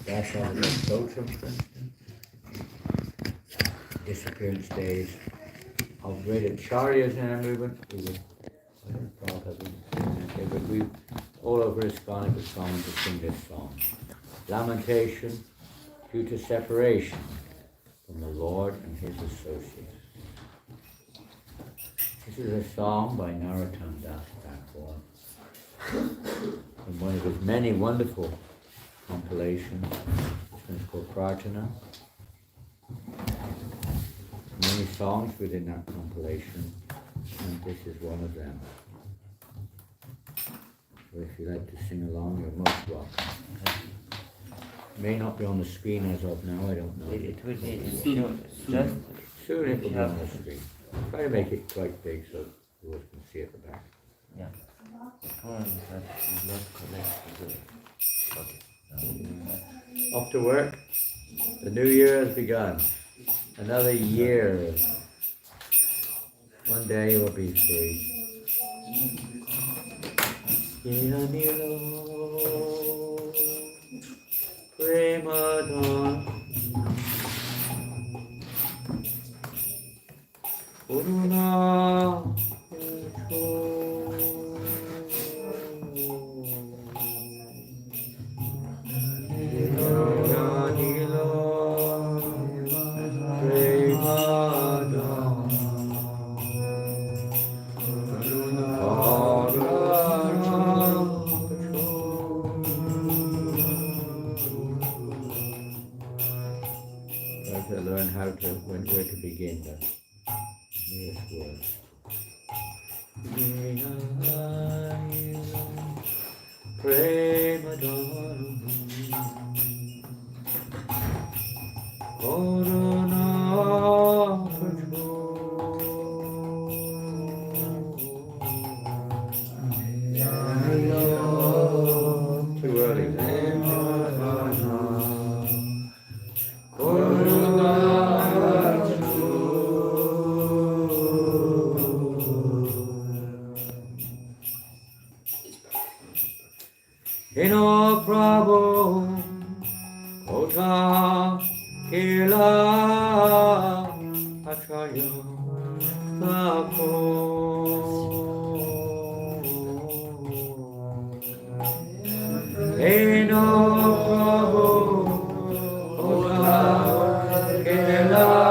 Dasha Stotram, for instance, disappearance days of Vedic Charyas in our movement. We would, I don't thought that but we all over ISKCON it was common to sing this song. Lamentation due to separation from the Lord and his associates. This is a song by Narottam Das Thakur from one of his many wonderful compilations. This one's called Prarthana. Many songs within that compilation, and this is one of them. So if you like to sing along, you're most welcome. It may not be on the screen as of now, I don't know. It will be Soon it will be on the screen. Try to make it quite big so viewers can see at the back. Yeah. The poem that is not connected to Off to work. The new year has begun. Another year. One day you will be free. Where to begin the nearest words. Too early. Hino Prabhu Kota Kila Acharya Bhakti Hino Prabhu Kota Kila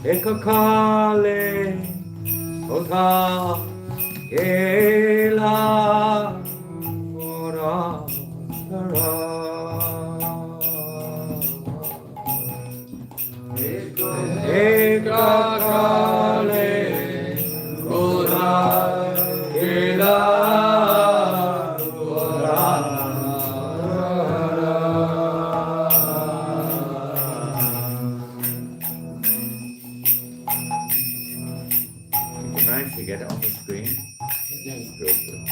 Ekakale Kota Kela Ora Hara Eka Managed to get it on the screen? Yes. Good.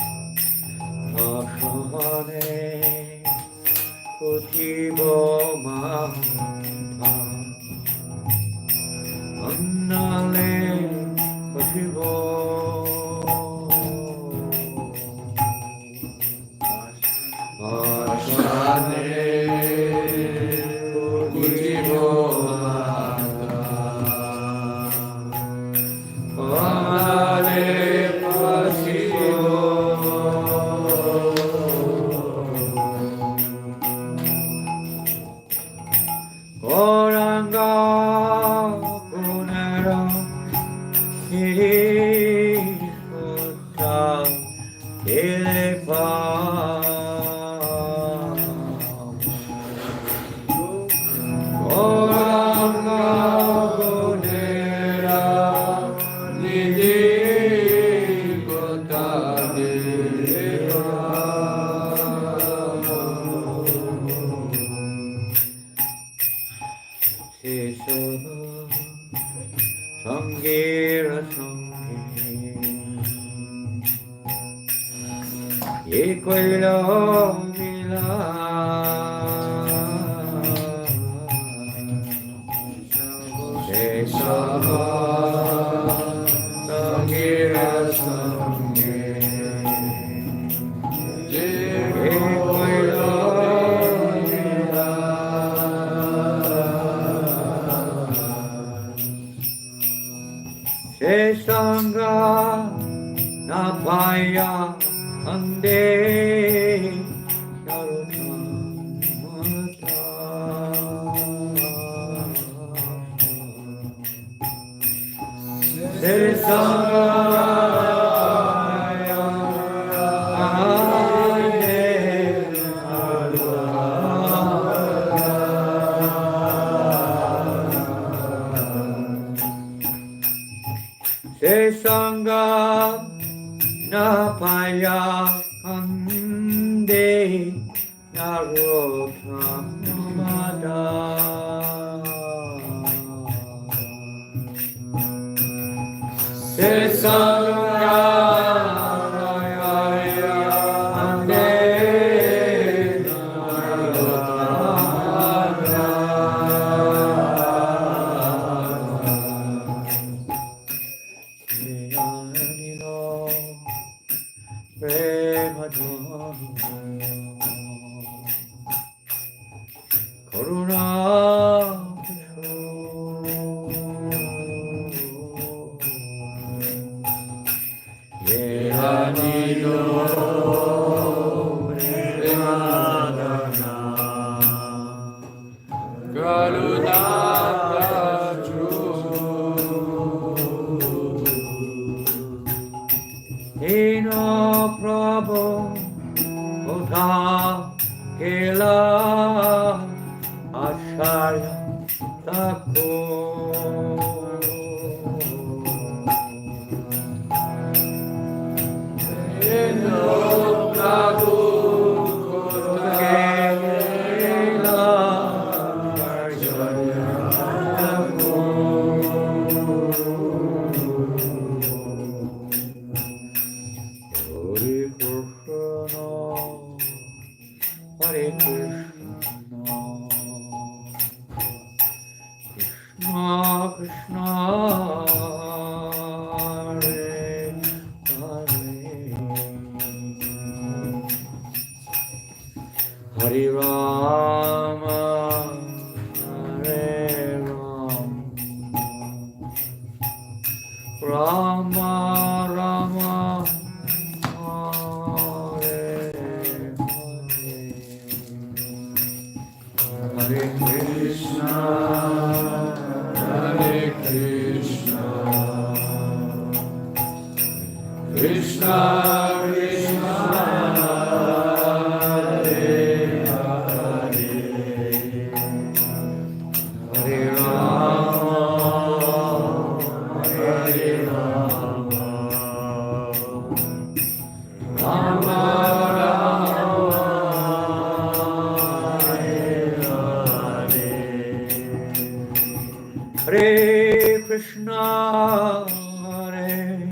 Krishna, Hare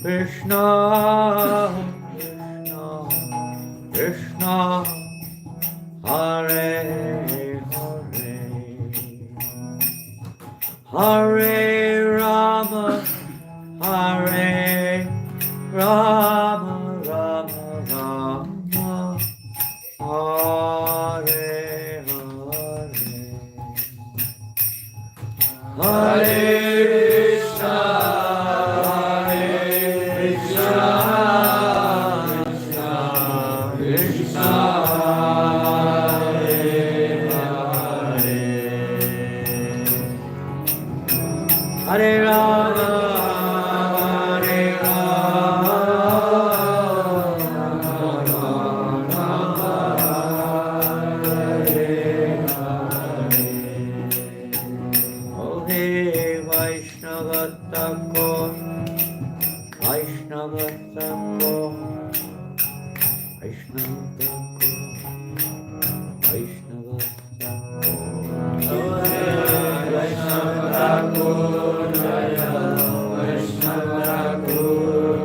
Krishna, Krishna Krishna, Hare Hare, Hare Rama, Hare Rama, Rama Rama, Hare Hare, Hare Krishna, Krishna Hare Rama, Hare Rama, Hare Hare. Oh hey Vaishnava Thakur, Vaishnava Thakur, Vaishnava Thakur, Vaishnava Thakur. Oh hey Vaishnava Thakur, Jaya Vaishnava Thakur,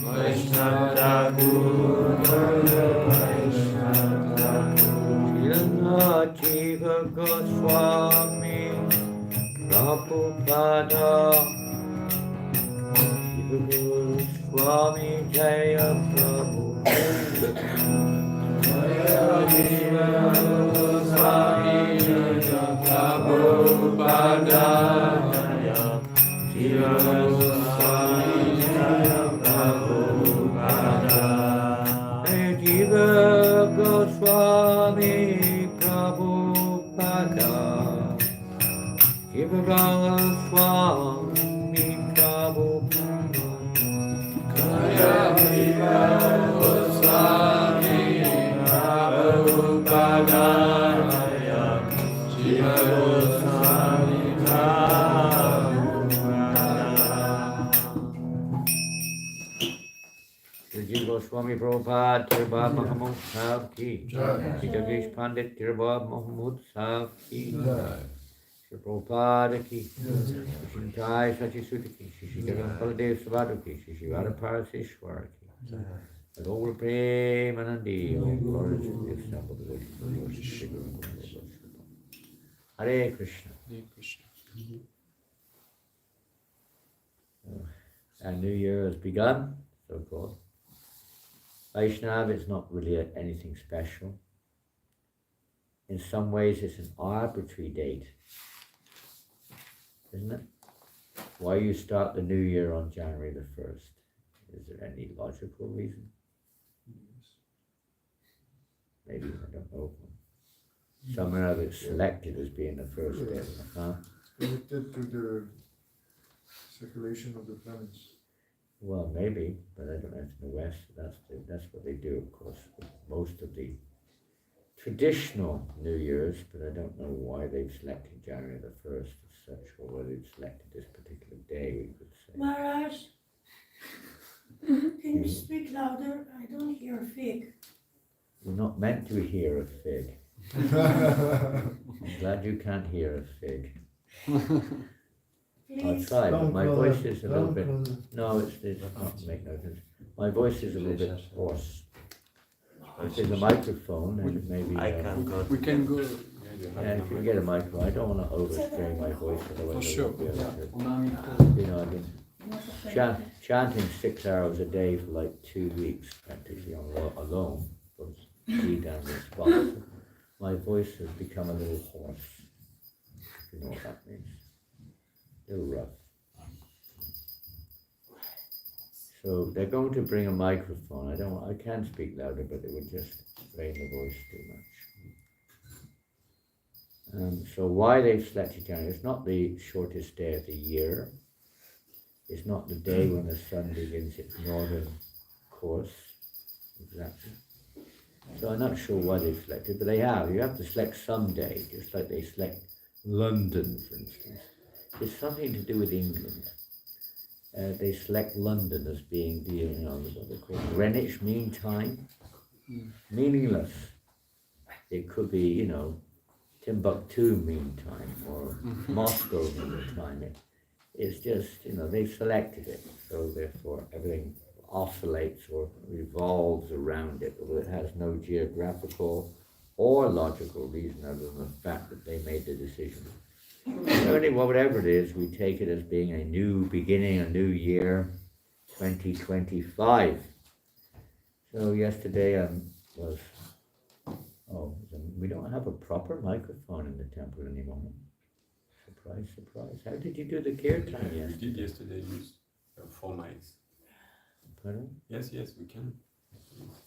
Vaishnava Thakur, Jaya Vaishnava Thakur. Srila Jiva Goswami, Prabhupada, Jiva Goswami, Jaya Prabhupada. Jaya Jiva Goswami, Jaya Prabhupada, Jaya Jiva Goswami, Jaya Prabhupada. Jaya Jiva Goswami, Prabhupada. Jiva Goswami, Prabhupada. Jaya Jiva Goswami, Prabhupada. Jaya Jiva Goswami, Prabhupada. Jiva Goswami Prabhupada, Tirabha Mahamud Sav Ki. Shri Jagdish Pandit Tirabha Mahamud Sav Ki. Shri Prabhupada Ki. Shri Nitai Sachisuta Ki. Shri Jagan Baladev Sabadu Ki. Shri Radha Parisisvara Ki. And all Premanandi, all glories of the assembled devotees. Hare Krishna. Our new year has begun, so-called. Vaishnav is not really anything special. In some ways it's an arbitrary date, isn't it? Why you start the new year on January the 1st? Is there any logical reason? Maybe, I don't know. Somewhere of it's selected as being the first day. Connected to the circulation of the planets. Well, maybe, but I don't know if in the West that's what they do, of course, with most of the traditional New Year's, but I don't know why they've selected January the 1st as such, or whether they've selected this particular day, we could say. Maharaj, can you speak louder? I don't hear a fig. You're not meant to hear a fig. I'm glad you can't hear a fig. I'll Please. try, but my voice is a little bit... No, it's not to make no difference. My voice is a little bit hoarse. If there's a microphone, and maybe... I can go. We can go. Yeah, if you can get a microphone, I don't want to overstrain my voice, otherwise I sure. won't be able to... On a micro. You know, I've been chanting 6 hours a day for like 2 weeks, practically alone, from gita and response. My voice has become a little hoarse, if you know what that means. A little rough. So they're going to bring a microphone. I can speak louder, but it would just strain the voice too much. So why they've selected January? It's not the shortest day of the year. It's not the day when the sun begins its northern course. Exactly. So I'm not sure why they've selected, but they have. You have to select some day, just like they select London, for instance. It's something to do with England. They select London as being the, what they call Greenwich Mean Time. Meaningless. It could be, Timbuktu meantime or Moscow meantime. It's just, they've selected it, so therefore everything oscillates or revolves around it, although it has no geographical or logical reason other than the fact that they made the decision. Only whatever it is, we take it as being a new beginning, a new year, 2025. So yesterday we don't have a proper microphone in the temple anymore. Surprise, surprise. How did you do the kirtan yesterday? We did yesterday use 4 mics. Pardon? Yes, we can.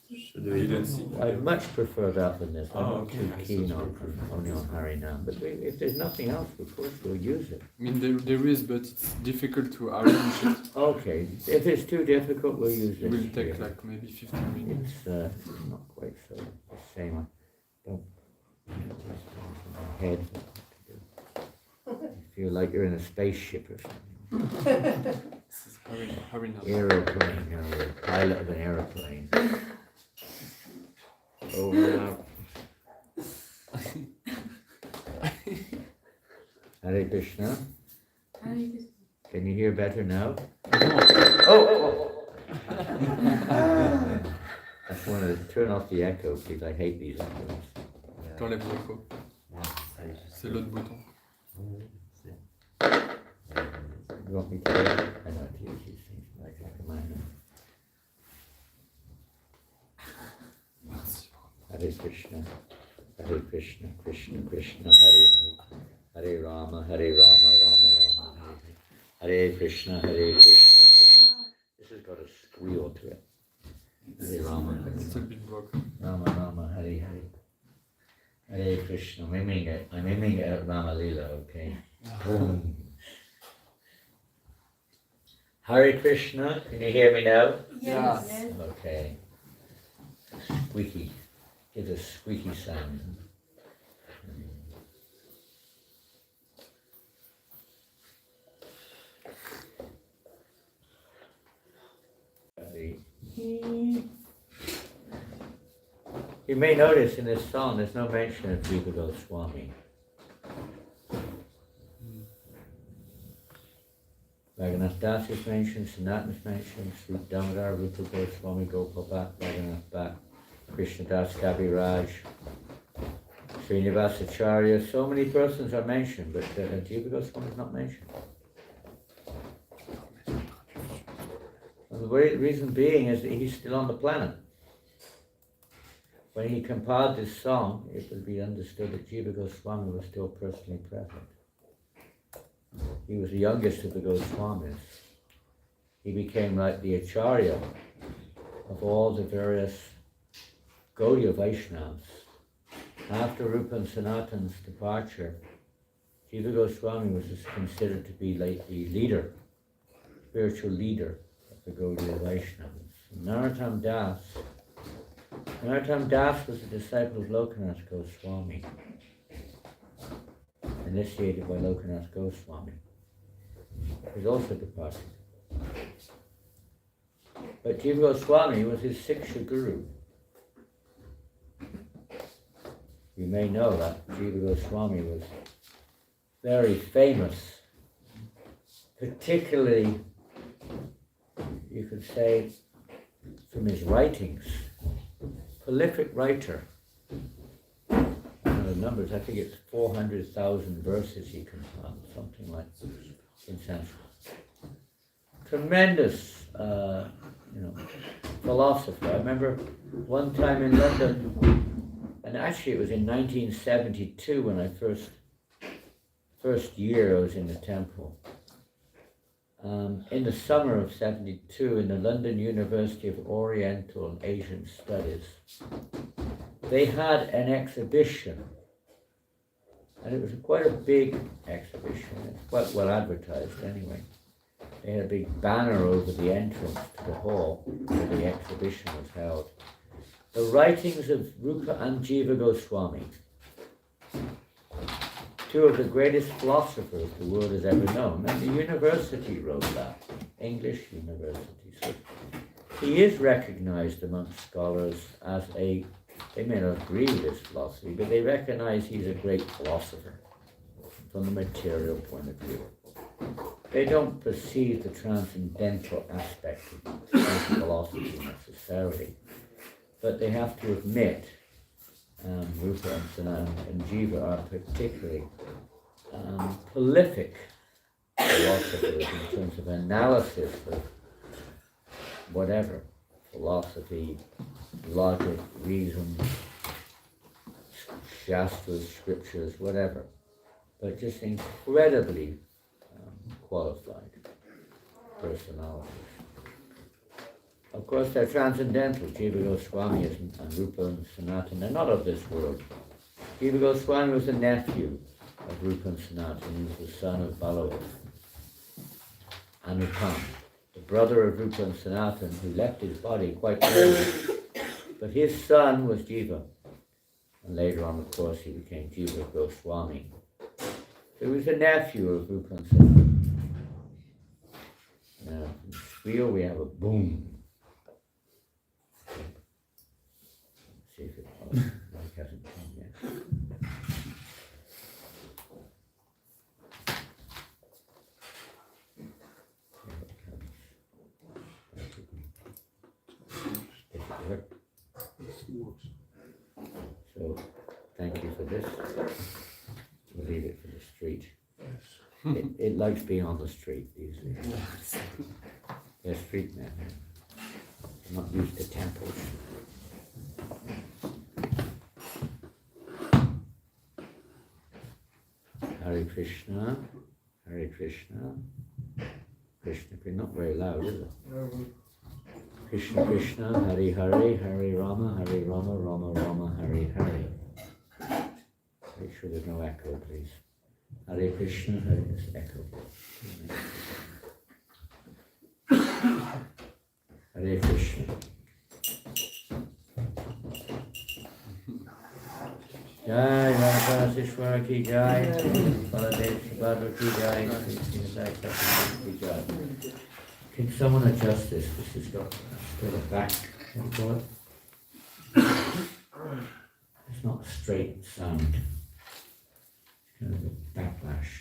You don't see. I'd much prefer that than this. I'm not okay. too keen on only on Hare now. But if there's nothing else, of course we'll use it. I mean, there is, but it's difficult to arrange it. Okay. If it's too difficult, we'll use It this. will take here. like maybe 15 minutes. It's not quite so the same. Don't head. You feel like you're in a spaceship or something. This is Hare now. Aeroplane, the pilot of an aeroplane. Over now. Hare Krishna. Can you hear better now? Oh! I just want to turn off the echo because I hate these echoes. T'enlèves l'écho. C'est l'autre bouton. You want me to? I know how to use these things like a command. Hare Krishna, Hare Krishna, Krishna Krishna, Hare Hare, Hare Rama, Hare Rama, Rama Rama, Hare Hare, Hare Krishna, Hare Krishna, Krishna. This has got a squeal to it. Hare Rama, It's a bit broken. Rama Rama, Hare Hare. Hare Krishna, I'm aiming at Rama Lila, okay? Boom. Hare Krishna, can you hear me now? Yes. Okay. Squeaky. Give a squeaky sound. You may notice in this song there's no mention of Jiva Goswami. Raghunath Das is mentioned, Sanatan is mentioned, Sri Damodar, Rupa Goswami, Gopal Bhatt, Raghunath Bhatt, Krishna Das Kaviraj, Srinivasa Acharya. So many persons are mentioned, but Jiva Goswami is not mentioned. And the reason being is that he's still on the planet. When he compiled this song, it would be understood that Jiva Goswami was still personally present. He was the youngest of the Goswamis. He became like the Acharya of all the various Gaudiya Vaishnavas. After Rupa and Sanatan's departure, Jiva Goswami was considered to be like the leader, spiritual leader of the Gaudiya Vaishnavas. Narottam Das was a disciple of Lokanath Goswami, initiated by Lokanath Goswami. He was also departed. But Jiva Goswami was his Siksha Guru. You may know that Jiva Goswami was very famous, particularly, you could say, from his writings. Prolific writer. The numbers, I think it's 400,000 verses he compiled, something like that, in Sanskrit. Tremendous, philosopher. I remember one time in London, and actually it was in 1972 when I first year I was in the temple. In the summer of 72, in the London University of Oriental and Asian Studies, they had an exhibition, and it was quite a big exhibition. It's quite well advertised anyway. They had a big banner over the entrance to the hall where the exhibition was held. The writings of Rupa and Jiva Goswami, two of the greatest philosophers the world has ever known, and the university wrote that, English university. So he is recognized amongst scholars as a They may not agree with his philosophy, but they recognize he's a great philosopher from the material point of view. They don't perceive the transcendental aspect of his philosophy necessarily, but they have to admit Rupa and Sanatana and Jiva are particularly prolific philosophers in terms of analysis of whatever, philosophy, logic, reason, shastras, scriptures, whatever, but just incredibly qualified personalities. Of course, they're transcendental. Jiva Goswami and Rupa and Sanatana, they're not of this world. Jiva Goswami was a nephew of Rupa and Sanatana. He was the son of Balava Anupam, the brother of Rupa and Sanatana, who left his body quite early. But his son was Jiva. And later on, of course, he became Jiva Goswami. So he was a nephew of Rupa and Sanatana. Now, in Squeal, we have a boom. See if it hasn't come yet. So, thank you for this. We'll leave it for the street. It likes being on the street these days. They're street men. They're not used to temples. Hare Krishna, Hare Krishna. Krishna, not very loud, is it? Krishna Krishna, Hare Hare, Hare Rama, Hare Rama, Rama Rama, Hare Hare. Make sure there's no echo, please. Hare Krishna, Hare is echo. Hare Krishna. Jai Radha Parisisvara ki jai, Baladev Subhadra ki jai, Desai katha ki jai. Can someone adjust this? This has got a back. It's not a straight sound. It's kind of a backlash.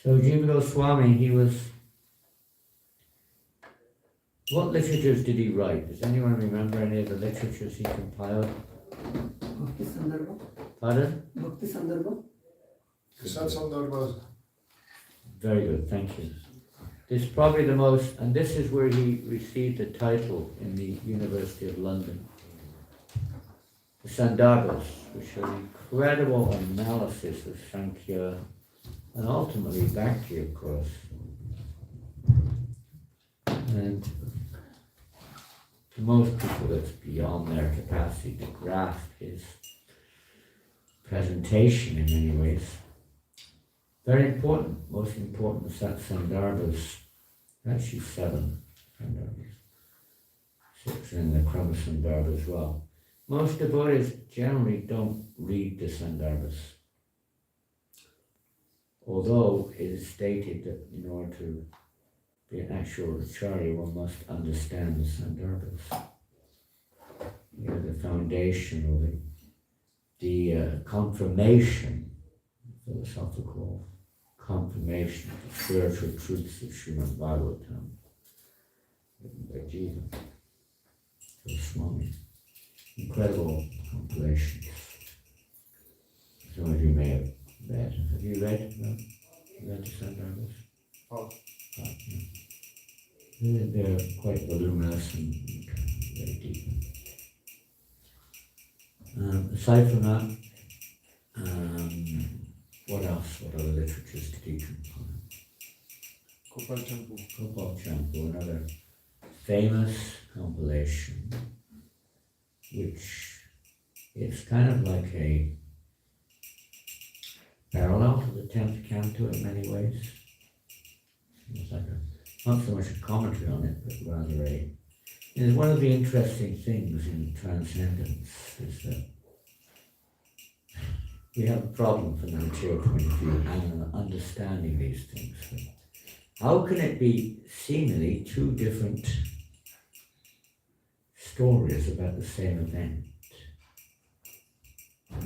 So Jiva Goswami, he was... What literatures did he write? Does anyone remember any of the literatures he compiled? Bhakti Sandarbha. Pardon? Bhakti Sandarbha. Very good, thank you. This is probably the most, and this is where he received a title in the University of London. The Sandarbhas, which are an incredible analysis of Sankhya and ultimately Bhakti, of course. And to most people, it's beyond their capacity to grasp his presentation in many ways. Very important, most important Sandarbhas, actually 7 Sandarbhas, 6 in the Krama Sandarbha as well. Most devotees generally don't read the Sandarbhas, although it is stated that in order to be an actual acharya, one must understand the Sandarbhas. You know, the foundation or the confirmation, philosophical confirmation of the spiritual truths of Srimad Bhagavatam, written by Jiva Goswami. Incredible compilations. Some of you may have read. Have you read the Sandarbhas? Oh. Yeah. They're quite voluminous and very deep. Aside from that, what else? What other literatures did he compile? Gopal Champu. Gopal Champu, another famous compilation, which is kind of like a parallel to the 10th canto in many ways. It's like not so much a commentary on it, but rather a... And one of the interesting things in transcendence is that we have a problem from the material point of view and understanding these things. How can it be seemingly two different stories about the same event.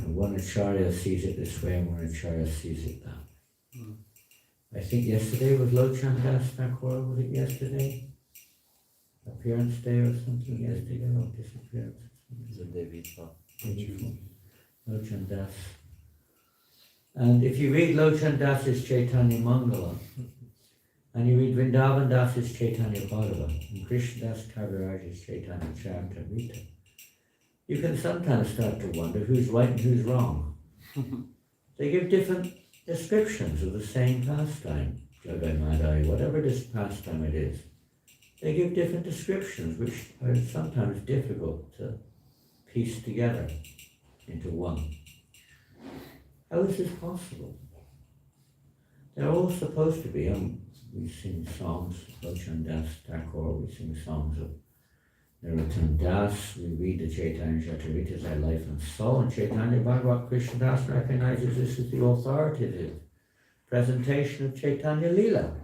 One acharya sees it this way and one acharya sees it that. I think yesterday was Lochan Das Thakur, was it yesterday? Appearance day or something yesterday, or disappearance? The day before. Lochan Das. And if you read Lochan Das's Chaitanya Mangala, and you read Vrindavan Das's Chaitanya Bhagavad, and Krishna Das Kaviraj's Chaitanya Charitamrita, you can sometimes start to wonder who's right and who's wrong. They give different descriptions of the same pastime, Jagai Madai, whatever this pastime it is. They give different descriptions which are sometimes difficult to piece together into one. How is this possible? They're all supposed to be. We sing songs, Lochan Das Thakur, we sing songs of Narottam Das, we read the Chaitanya Chaitaritas, their life and soul, and Chaitanya Bhagavat Krishna Das recognizes this as the authoritative presentation of Chaitanya Leela.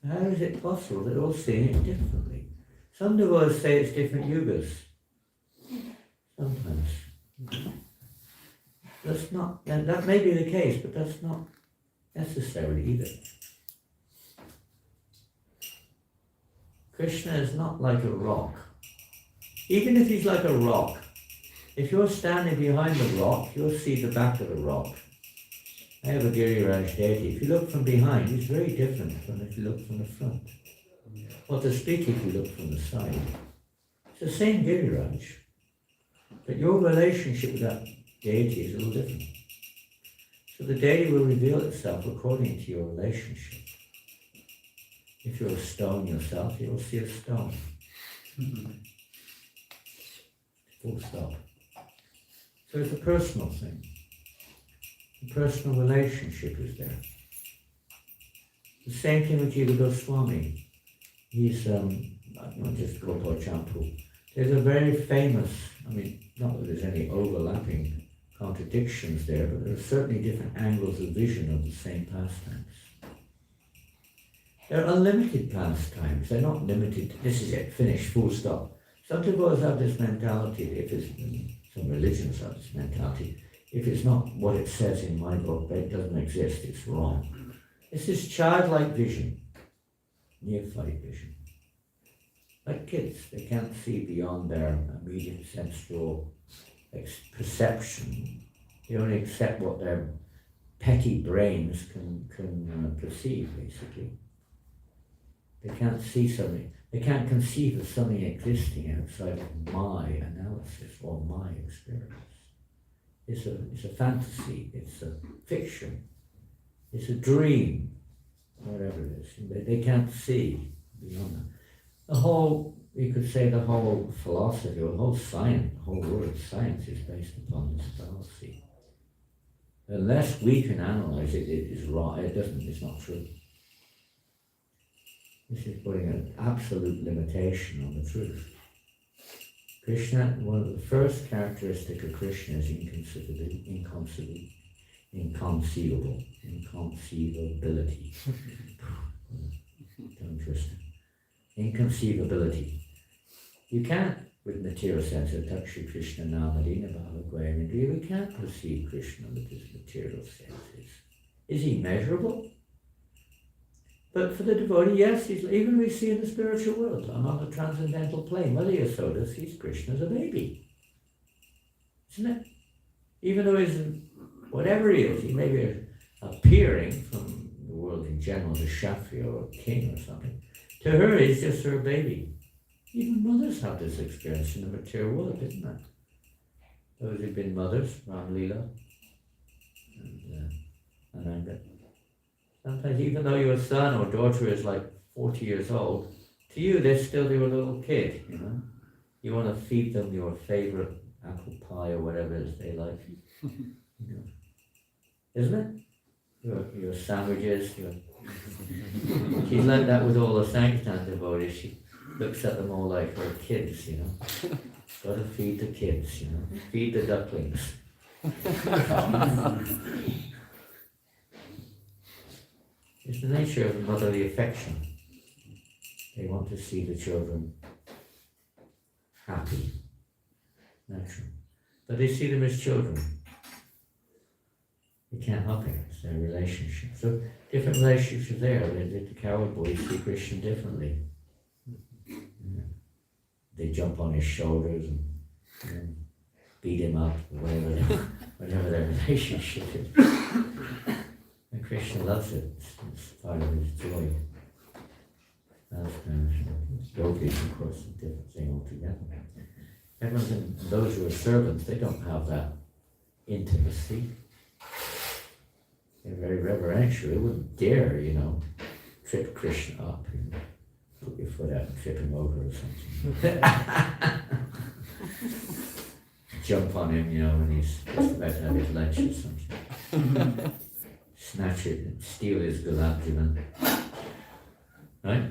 How is it possible that all seeing it differently? Some devotees say it's different yugas. Sometimes. That's not, that may be the case, but that's not necessary either. Krishna is not like a rock. Even if he's like a rock, if you're standing behind the rock, you'll see the back of the rock. I have a Giriraj deity. If you look from behind, he's very different from if you look from the front. Or to speak if you look from the side. It's the same Giriraj, but your relationship with that deity is a little different. So the deity will reveal itself according to your relationship. If you're a stone yourself, you'll see a stone. Full stop. So it's a personal thing. The personal relationship is there. The same thing with Jiva Goswami. He's not just Gopal Champu. There's a very famous, not that there's any overlapping contradictions there, but there are certainly different angles of vision of the same pastimes. They're unlimited pastimes. They're not limited. This is it, finished, full stop. Some devotees have this mentality, some religions have this mentality, if it's not what it says in my book, it doesn't exist, it's wrong. It's this childlike vision, neophyte vision. Like kids, they can't see beyond their immediate sensual perception. They only accept what their petty brains can perceive, basically. They can't see something, they can't conceive of something existing outside of my analysis or my experience. It's a fantasy, it's a fiction, it's a dream, whatever it is. They can't see beyond that. You could say the whole philosophy, or the whole science, the whole world of science is based upon this fallacy. Unless we can analyze it, it is wrong, it's not true. This is putting an absolute limitation on the truth. Krishna, one of the first characteristics of Krishna is inconceivability. Interesting. Inconceivability. You can't, with material sense, Takshi Krishna Namadina Bhalagwayamindriya, we can't perceive Krishna with his material senses. Is he measurable? But for the devotee, yes, even we see in the spiritual world, on the transcendental plane, Mother Yasoda sees Krishna as a baby. Isn't it? Even though he's, whatever he is, he may be appearing from the world in general as a Kshatriya or a king or something. To her, he's just her baby. Even mothers have this experience in the material world, isn't it? Those who've been mothers, Ram Leela and Ananda. Sometimes even though your son or daughter is like 40 years old, to you they're still your little kid, you know. You want to feed them your favorite apple pie or whatever it is they like. You know. Isn't it? Your sandwiches, she's like that with all the Sankirtan devotees. She looks at them all like her kids, you know. Gotta feed the kids, you know. Feed the ducklings. It's the nature of motherly affection. They want to see the children happy, natural. But they see them as children. They can't help it, it's their relationship. So different relationships are there. The cowboys see Krishna differently. Yeah. They jump on his shoulders and beat him up, whatever their relationship is. And Krishna loves it. It's part of his joy. Yogis, of course, is a different thing altogether. Those who are servants, they don't have that intimacy. They're very reverential. They wouldn't dare, trip Krishna up and put your foot out and trip him over or something. Jump on him, when he's just about to have his lunch or something. Snatch it and steal his gulab jamun. Right?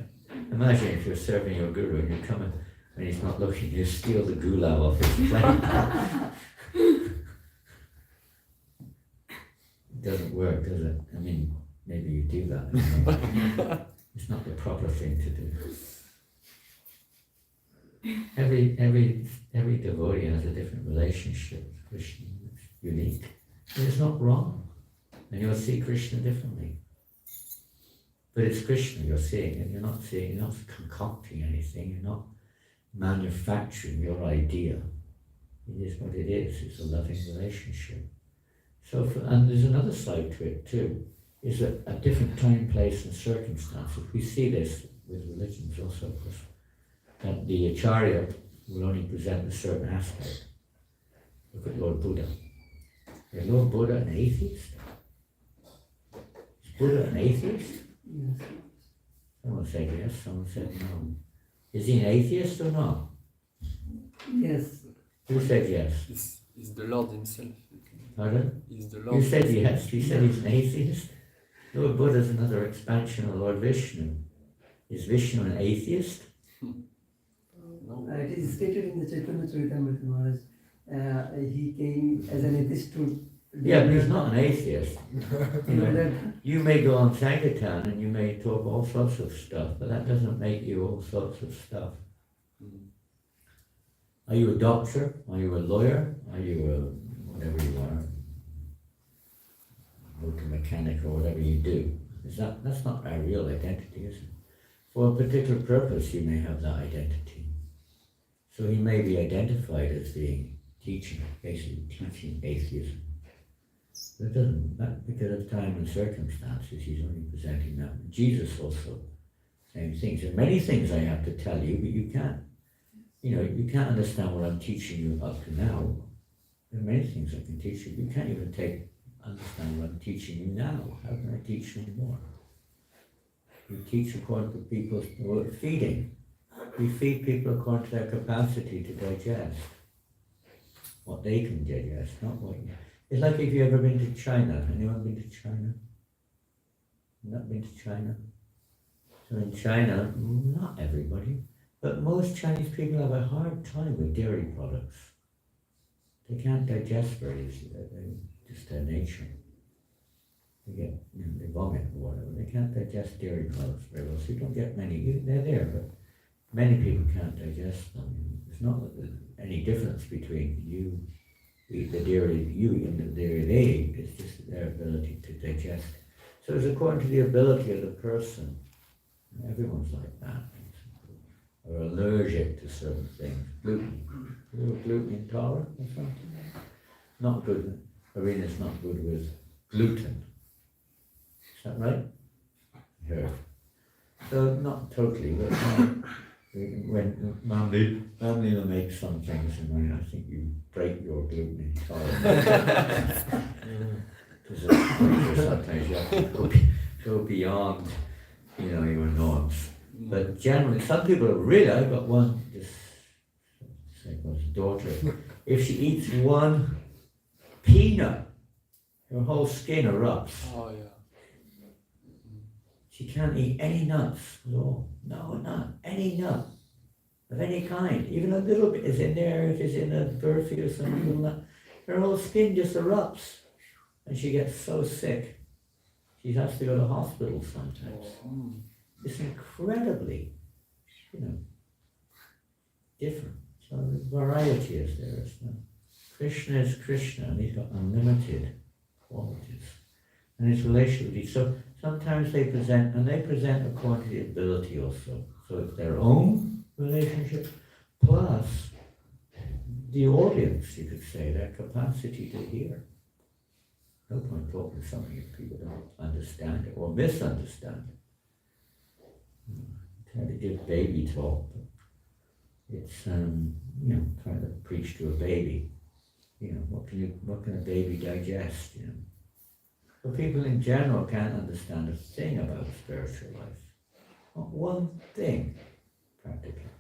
Imagine if you're serving your guru and you come in and he's not looking, you steal the gulab off his plate. It doesn't work, does it? I mean, maybe you do that. It's not the proper thing to do. Every devotee has a different relationship with Krishna. It's unique. And it's not wrong. And you'll see Krishna differently. But it's Krishna you're seeing, and you're not concocting anything, you're not manufacturing your idea. It is what it is, it's a loving relationship. And there's another side to it too, is that at different time, place and circumstances, we see this with religions also, of course, that the Acharya will only present a certain aspect. Look at Lord Buddha. Is Lord Buddha an atheist? Is Buddha an atheist? Yes. Someone said yes, someone said no. Is he an atheist or not? Yes. Who said yes? Is the Lord himself. Pardon? Is the Lord. You said yes, you said he's an atheist. Lord Buddha is another expansion of Lord Vishnu. Is Vishnu an atheist? No. It is stated in the Chaitanya Charitamrita Maharaj. He came as an atheist to... Yeah, but he's not an atheist. that You may go on Sankirtan and you may talk all sorts of stuff, but that doesn't make you all sorts of stuff. Are you a doctor? Are you a lawyer? Are you whatever you are? Motor mechanic or whatever you do. That's not our real identity, is it? For a particular purpose you may have that identity. So he may be identified as being basically teaching atheism. But that because of time and circumstances, he's only presenting that. Jesus also, same things. There are many things I have to tell you, but you can't. You can't understand what I'm teaching you up to now. There are many things I can teach you. You can't even understand what I'm teaching you now. How can I teach you more? We teach according to people's feeding. We feed people according to their capacity to digest. What they can digest, not what you... It's like if you've ever been to China. Anyone been to China? Not been to China? So in China, not everybody, but most Chinese people have a hard time with dairy products. They can't digest very easily, just their nature. They vomit or whatever. They can't digest dairy products very well, so you don't get many. They're there, but many people can't digest them. There's not any difference between the dairy you and the dairy they eat. It's just their ability to digest. So it's according to the ability of the person. Everyone's like that. Or allergic to certain things. Gluten. You're gluten intolerant or something? Not good. Arena's not good with gluten. Is that right? Heard. So not totally, but when Mamli will make some things and I think you break your gluten intolerance. Because sometimes you have to go beyond, your norms. But generally, some people are really, I've got one, daughter, if she eats one peanut, her whole skin erupts. Oh, yeah. She can't eat any nuts at all. No, not any nut of any kind. Even a little bit is in there, if it's in a burfi or something, her whole skin just erupts. And she gets so sick, she has to go to hospital sometimes. It's incredibly, different. So the variety is there, isn't it? Krishna is Krishna, and he's got unlimited qualities. And his relationship, so sometimes they present according to the ability also. So it's their own relationship, plus the audience, you could say, their capacity to hear. No point talking to something if people don't understand it or misunderstand it. Try to give baby talk, but it's trying to preach to a baby. What can a baby digest? But people in general can't understand a thing about spiritual life. Not one thing, practically.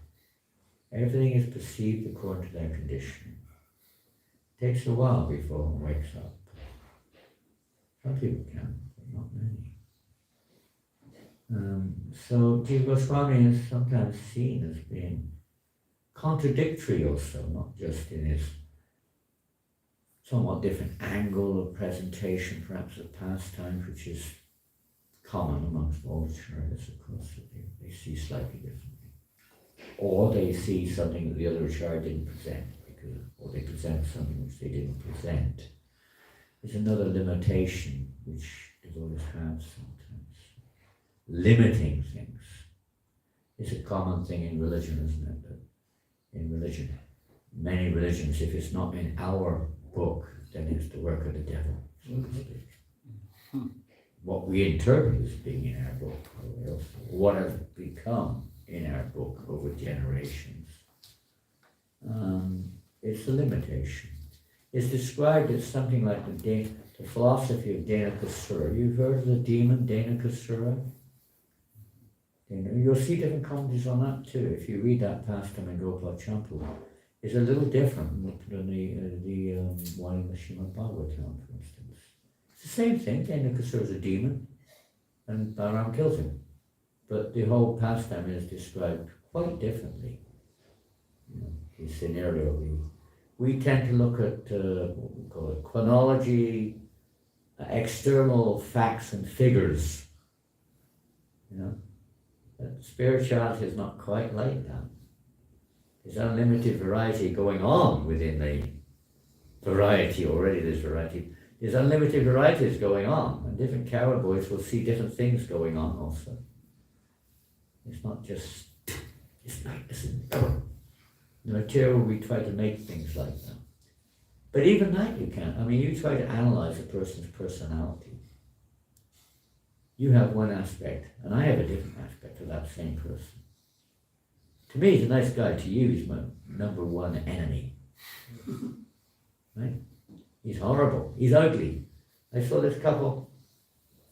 Everything is perceived according to their conditioning. It takes a while before one wakes up. Some people can, but not many. So Jiva Goswami is sometimes seen as being contradictory also, not just in his somewhat different angle of presentation, perhaps of pastimes, which is common amongst all acharyas, of course, that they see slightly differently. Or they see something that the other acharya didn't present, or they present something which they didn't present. There's another limitation which devotees have sometimes. Limiting things. It's a common thing in religion, isn't it? That in religion, many religions, if it's not in our book, then it's the work of the devil, so to speak. What we interpret as being in our book, or else what has become in our book over generations. It's a limitation. It's described as something like the philosophy of Dhanakasura. You've heard of the demon Dhanakasura? You'll see different commentaries on that too. If you read that pastime in Gopal Champu, it's a little different than the one in the Srimad Bhagavatam, for instance. It's the same thing. Dhanakasura is a demon, and Balaram kills him. But the whole pastime is described quite differently. The scenario. We tend to look at what we call it, chronology, external facts and figures. But spirituality is not quite like that. There's unlimited variety going on within the variety. Already there's variety. There's unlimited varieties going on, and different cowboys will see different things going on also. It's not just like this. The material, we try to make things like that. But even that you can't. You try to analyze a person's personality. You have one aspect, and I have a different aspect of that same person. To me, he's a nice guy. To you, he's my number one enemy. Right? He's horrible. He's ugly. I saw this couple,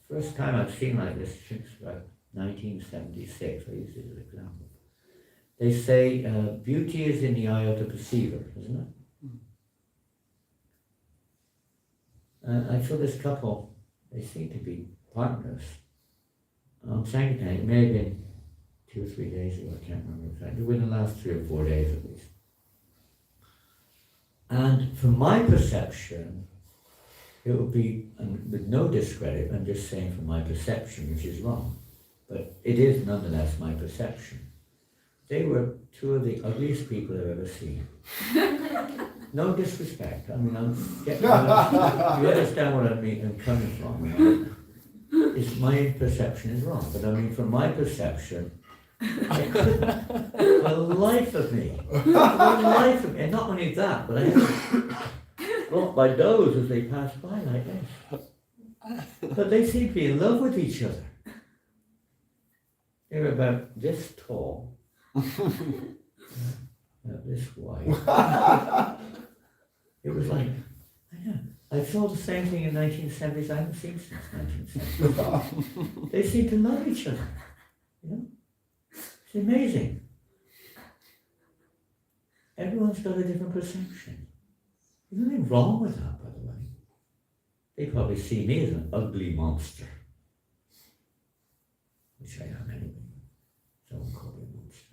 first time I've seen like this since like 1976. I use it as an example. They say beauty is in the eye of the perceiver, isn't it? I saw this couple, they seem to be partners. On Sankirtan, it may have been 2 or 3 days ago, I can't remember exactly, within the last 3 or 4 days at least. And from my perception, it would be, and with no discredit, I'm just saying from my perception, which is wrong, but it is nonetheless my perception. They were 2 of the ugliest people I've ever seen. No disrespect. You understand what I mean? I'm coming from. It's my perception is wrong, but from my perception, the life of me, and not only that, but I had brought my nose as they passed by like this. But they seemed to be in love with each other. They were about this tall. This wide. It was like, I saw the same thing in 1970s. I haven't seen since 1970s. They seem to love each other. It's amazing. Everyone's got a different perception. There's nothing wrong with that, by the way. They probably see me as an ugly monster, which I am anyway. Someone called me a monster.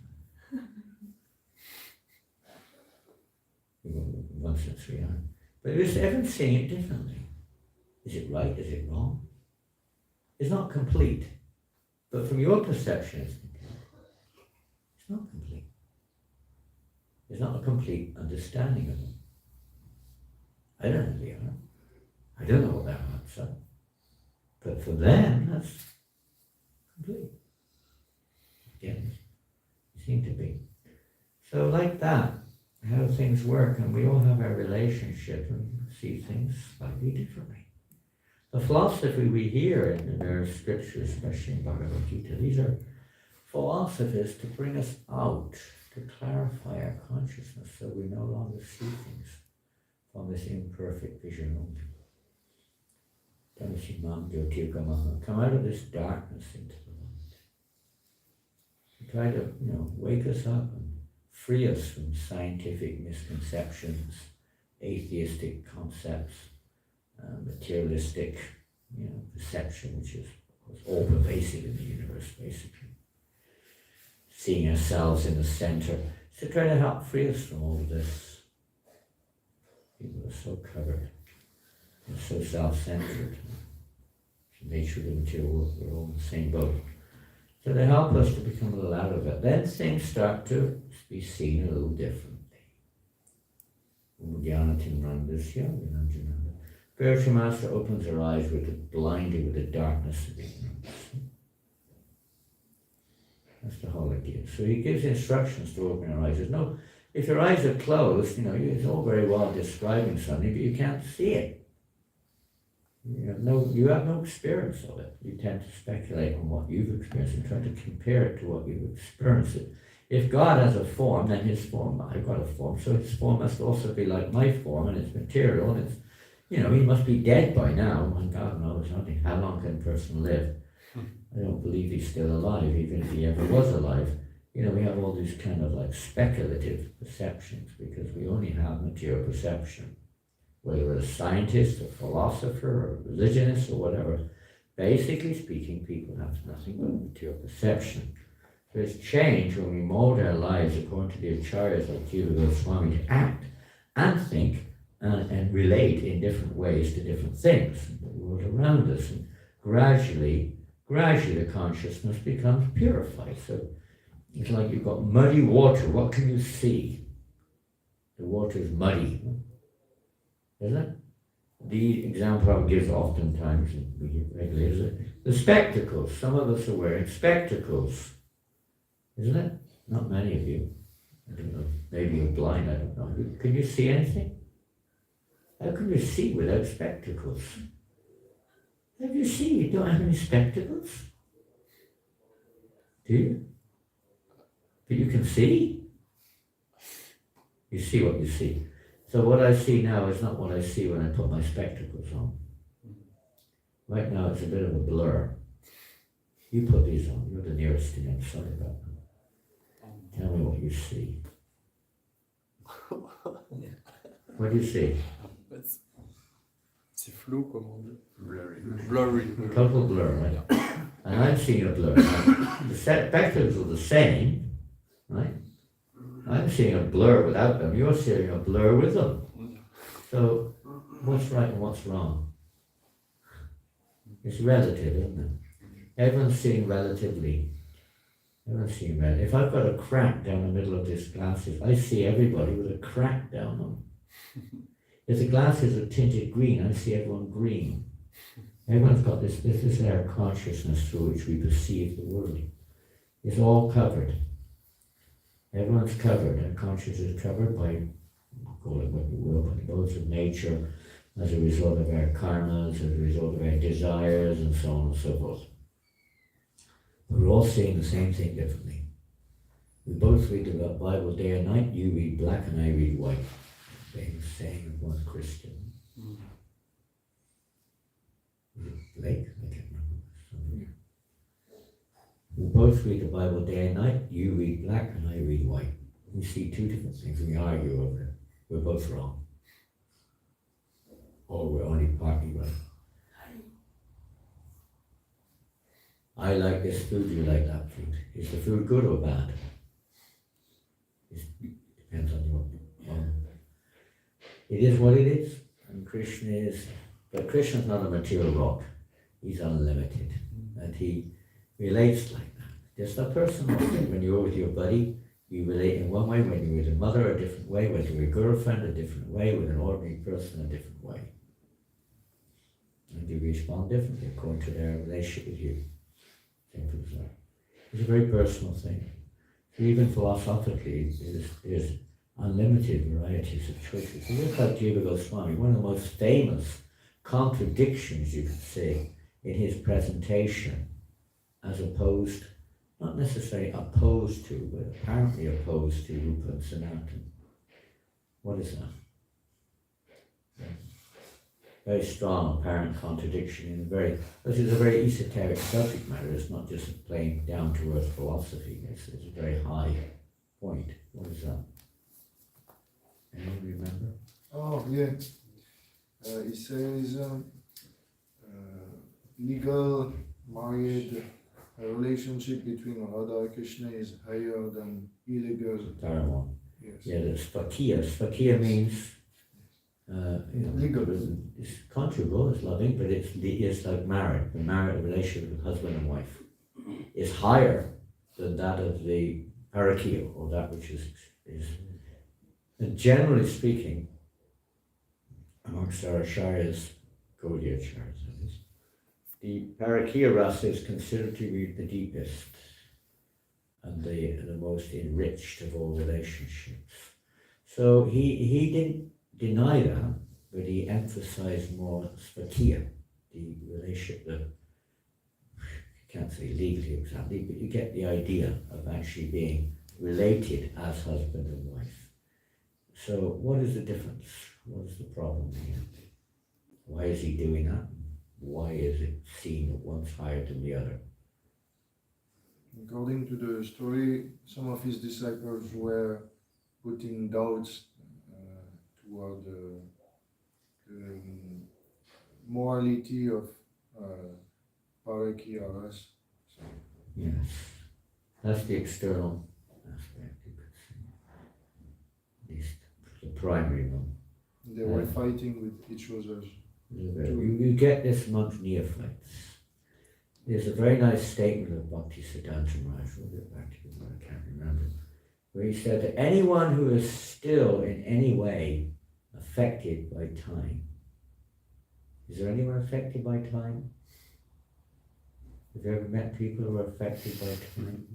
Once in 3 hours. But everyone's seeing it differently. Is it right? Is it wrong? It's not complete. But from your perception, it's complete. It's not complete. It's not a complete understanding of them. I don't know who they are. I don't know what their hearts are. But for them, that's complete. Yes, they seem to be. So like that, how things work, and we all have our relationship and see things slightly differently. The philosophy we hear in various scriptures, especially in Bhagavad Gita, these are philosophies to bring us out, to clarify our consciousness so we no longer see things from this imperfect vision only. Come out of this darkness into the light. Try to, wake us up and free us from scientific misconceptions, atheistic concepts, materialistic, perception, which is all pervasive in the universe, basically. Seeing ourselves in the center. So try to help free us from all this. People are so covered and so self-centered. The nature of the material world, we're all in the same boat. So they help us to become a little out of it. Then things start to be seen a little differently. Spiritual master opens our eyes with the blinded with the darkness of ignorance. That's the whole idea. So he gives instructions to open our eyes. If your eyes are closed, it's all very well describing something, but you can't see it. You have no experience of it. You tend to speculate on what you've experienced and try to compare it to what you've experienced. If God has a form, then his form, I've got a form, so his form must also be like my form, and it's material, and it's, he must be dead by now, and God knows how long can a person live. I don't believe he's still alive, even if he ever was alive. We have all these kind of like speculative perceptions because we only have material perception. Whether we're a scientist, a philosopher, or a religionist, or whatever, basically speaking, people have nothing but material perception. So it's changed when we mold our lives according to the acharyas like Jiva Goswami to act and think and relate in different ways to different things in the world around us. And gradually the consciousness becomes purified. So it's like you've got muddy water. What can you see? The water is muddy. Isn't it? The example I give oftentimes, and we hear regularly, is the spectacles. Some of us are wearing spectacles. Isn't it? Not many of you. I don't know. Maybe you're blind, I don't know. Can you see anything? How can you see without spectacles? How do you see? You don't have any spectacles? Do you? But you can see. You see what you see. So what I see now is not what I see when I put my spectacles on. Right now it's a bit of a blur. You put these on, you're the nearest to me, I'm sorry about them. Tell me what you see. What do you see? C'est flou, comme on dit. Blurry. Total blur, right? And I'm seeing a blur. Now, the spectacles are the same, right? I'm seeing a blur without them. You're seeing a blur with them. So, what's right and what's wrong? It's relative, isn't it? Everyone's seeing relatively. Everyone's seeing relative. If I've got a crack down the middle of these glasses, I see everybody with a crack down them. If the glasses are tinted green, I see everyone green. Everyone's got this is our consciousness through which we perceive the world. It's all covered. Everyone's covered. Our consciousness is covered by, call it what you will, by the laws of nature, as a result of our karmas, as a result of our desires, and so on and so forth. But we're all seeing the same thing differently. We both read the Bible day and night. You read black and I read white. Famous saying of one Christian. Blake? I can't remember. We both read the Bible day and night. You read black and I read white. We see two different things and we argue over it. We're both wrong. Or we're only partly right. I like this food, you like that food. Is the food good or bad? It depends on your It is what it is. And Krishna is, but Krishna's not a material rock. He's unlimited. And he relates like that. Just a personal thing. When you're with your buddy, You relate in one way when you're with a mother, a different way, when you're with a girlfriend, a different way, with an ordinary person, a different way. And you respond differently according to their relationship with you. Simple as that. It's a very personal thing. So even philosophically, there's unlimited varieties of choices. You look at Jiva Goswami, one of the most famous contradictions you could say in his presentation, as opposed, not necessarily opposed to, but apparently opposed to Rupa and Sanatan. What is that? Very strong apparent contradiction in this is a very esoteric subject matter. It's not just a plain down-to-earth philosophy. It's a very high point. What is that? Anyone remember? Oh, yeah. He says legal married relationship between Radha and Krishna is higher than illegal. Dharamon. Yes. Yeah, there's Svakiya. Svakiya means Legal. It's conjugal, it's loving, but it's like married. The married relationship with husband and wife is higher than that of the parakiya, or that which is. And generally speaking, amongst our acharyas, Gaudiya acharyas, that is, the parakiya rasa is considered to be the deepest and the most enriched of all relationships. So he didn't deny that, but he emphasized more svakiya, the relationship that, you can't say legally exactly, but you get the idea of actually being related as husband and wife. So what is the difference? What is the problem here? Why is he doing that? Why is it seen that one's higher than the other? According to the story, some of his disciples were putting doubts toward the morality of parakiya ras. Yes, that's the external aspect, you could say. At least the primary one. They were fighting with each other. You get this amongst neophytes. There's a very nice statement of Bhakti Siddhanta Maharaj, we'll get back to it, but I can't remember, where he said that anyone who is still in any way affected by time. Is there anyone affected by time? Have you ever met people who are affected by time?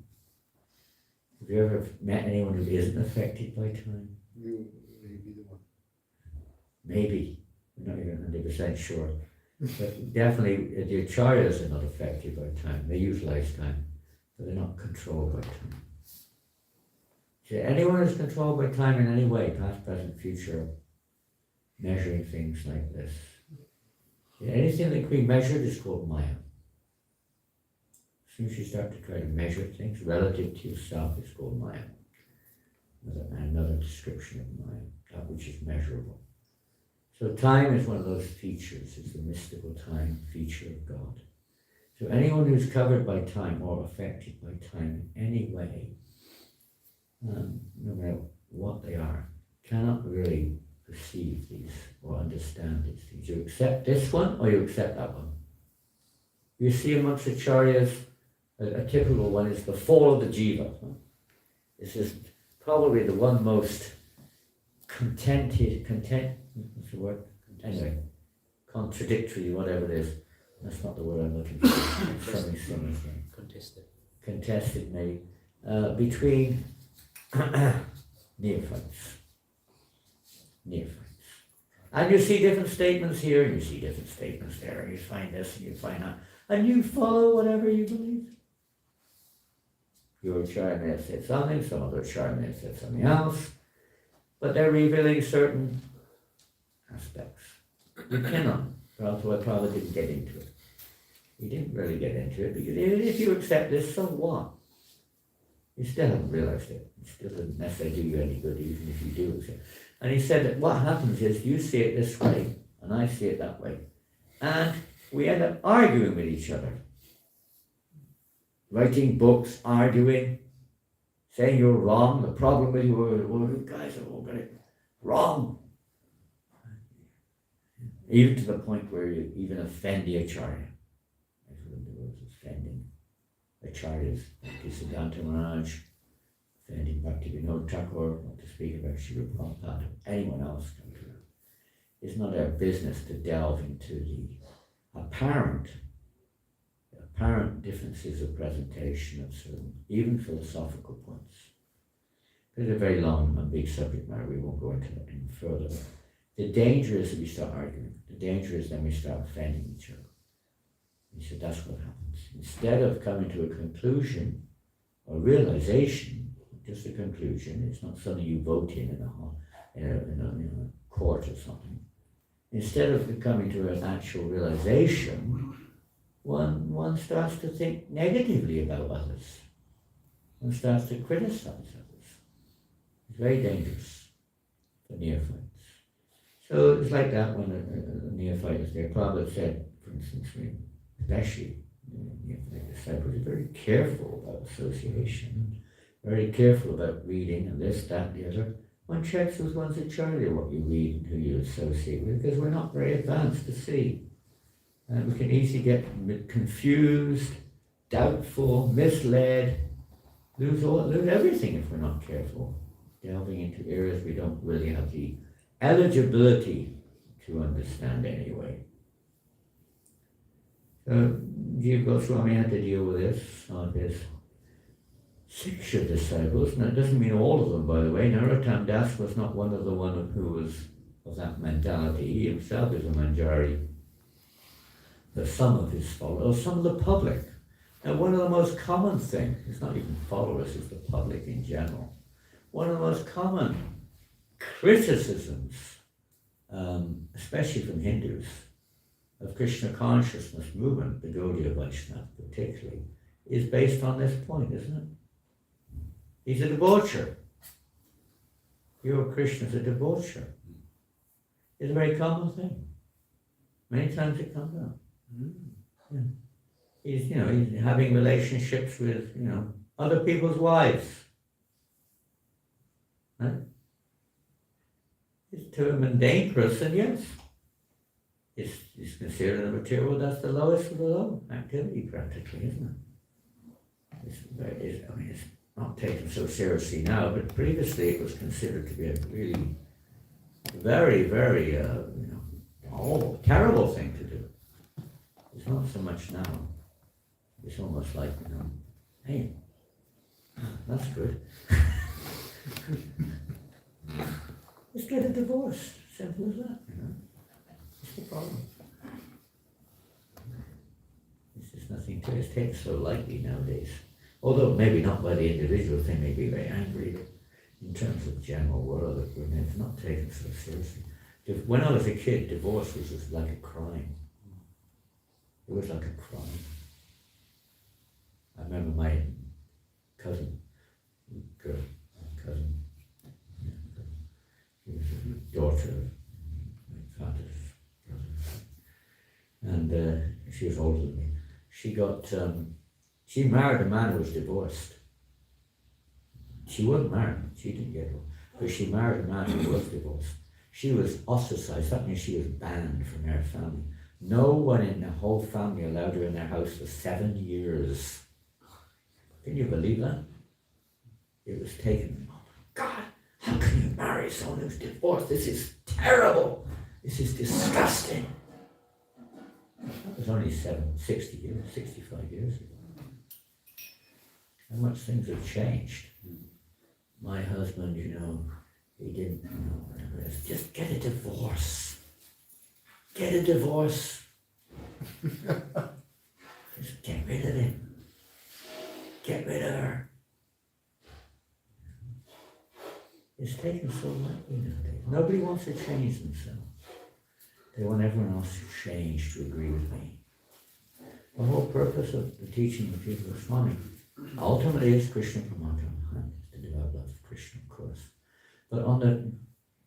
Have you ever met anyone who isn't affected by time? You may be the one. Maybe. We're not even 100% sure. But definitely the acharyas are not affected by time. They utilize time, but they're not controlled by time. So anyone who's controlled by time in any way, past, present, future, measuring things like this. Anything that can be measured is called maya. As soon as you start to try to measure things relative to yourself, it's called maya. Another description of maya, that which is measurable. So time is one of those features, it's the mystical time feature of God. So anyone who's covered by time or affected by time in any way, no matter what they are, cannot really perceive these or understand these things. You accept this one or you accept that one. You see amongst acharyas, a typical one is the fall of the jiva. This is probably the one most content, what's the word? Anyway, contradictory, whatever it is. That's not the word I'm looking for. Something similar. Contested, maybe. Between neophytes. And you see different statements here, and you see different statements there, and you find this, and you find that. And you follow whatever you believe. Your acharya may have said something, some other acharya may have said something else, but they're revealing certain aspects. You cannot. Prabhupada didn't get into it. He didn't really get into it, because even if you accept this, so what? You still haven't realized it. It still doesn't necessarily do you any good, even if you do accept it. And he said that what happens is you see it this way, and I see it that way. And we end up arguing with each other. Writing books, arguing, saying you're wrong. The problem is, you guys have all got it wrong. Even to the point where you even offend the acharya. That's what it was, offending acharyas. Bhakti Siddhanta Maharaj offending Bhaktivinoda Thakur, not to speak about Srila Prabhupada, anyone else come to it. It's not our business to delve into the apparent differences of presentation of certain, even philosophical points. It's a very long and big subject matter, we won't go into it any further. The danger is that we start arguing. The danger is then we start offending each other. And so that's what happens. Instead of coming to a conclusion or realization, just a conclusion, it's not something you vote in a court or something. Instead of coming to an actual realization, one starts to think negatively about others. One starts to criticize others. It's very dangerous for neophytes. So it's like that when a neophyte is there. Prabhupada said, for instance, especially neophyte disciples are very careful about association, very careful about reading and this, that, and the other. One checks with one's in charge of what you read and who you associate with, because we're not very advanced to see. And we can easily get confused, doubtful, misled, lose everything if we're not careful, delving into areas we don't really have the eligibility to understand anyway. So Jiva Goswami had to deal with this. Some of his Siksha disciples, and that doesn't mean all of them, by the way. Narottam Das was not one of the who was of that mentality. He himself is a Manjari. But some of his followers, some of the public. Now, one of the most common things, it's not even followers, it's the public in general. One of the most common criticisms, especially from Hindus, of Krishna Consciousness movement, the Gaudiya Vaishnava particularly, is based on this point, isn't it? He's a debaucher. Your Krishna's a debaucher. It's a very common thing. Many times it comes up. Yeah. He's having relationships with, other people's wives. Right? It's to a mundane person, yes. It's considered in the material that's the lowest of the low activity, practically, isn't it? It's not taken so seriously now, but previously it was considered to be a really very, very, terrible thing to do. It's not so much now. It's almost like, hey, that's good. Just get a divorce. Simple as that, What's the problem? It's just nothing to it. It's taken so lightly nowadays. Although maybe not by the individual thing, may be very angry, but in terms of general world, it's not taken so seriously. When I was a kid, divorce was just like a crime. It was like a crime. I remember my cousin, she was a daughter of my father's brother, and she was older than me. She married a man who was divorced. She wasn't married, she didn't get one, but she married a man who was divorced. She was ostracized, that means she was banned from her family. No one in the whole family allowed her in their house for 7 years. Can you believe that? It was taken, oh my God, how can you marry someone who's divorced? This is terrible. This is disgusting. That was only 65 years ago. How much things have changed. My husband, he didn't, whatever it is. Just get a divorce. Get a divorce. Just get rid of him. Get rid of her. It's taken so lightly nowadays. Nobody wants to change themselves. They want everyone else to change, to agree with me. The whole purpose of the teaching of Jiva Goswami ultimately is Krishna Paramatma, the devout love of Krishna, of course. But on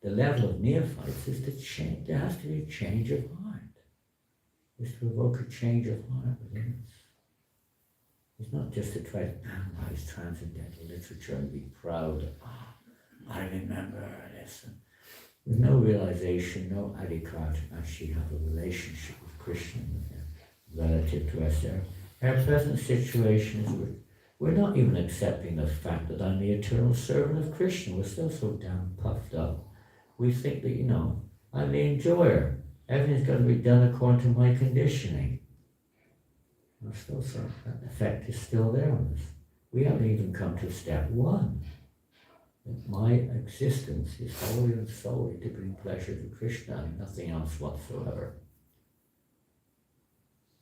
the level of neophytes is to change. There has to be a change of heart. It's to evoke a change of heart within us. It's not just to try to analyze transcendental literature and be proud of, I remember this. With no realization, no adikat, actually have a relationship with Krishna relative to us there. Our present situation is we're not even accepting the fact that I'm the eternal servant of Krishna. We're still so damn puffed up. We think that, I'm the enjoyer. Everything's got to be done according to my conditioning. We're still so, that effect is still there on us. We haven't even come to step one. That my existence is wholly and solely to bring pleasure to Krishna and nothing else whatsoever.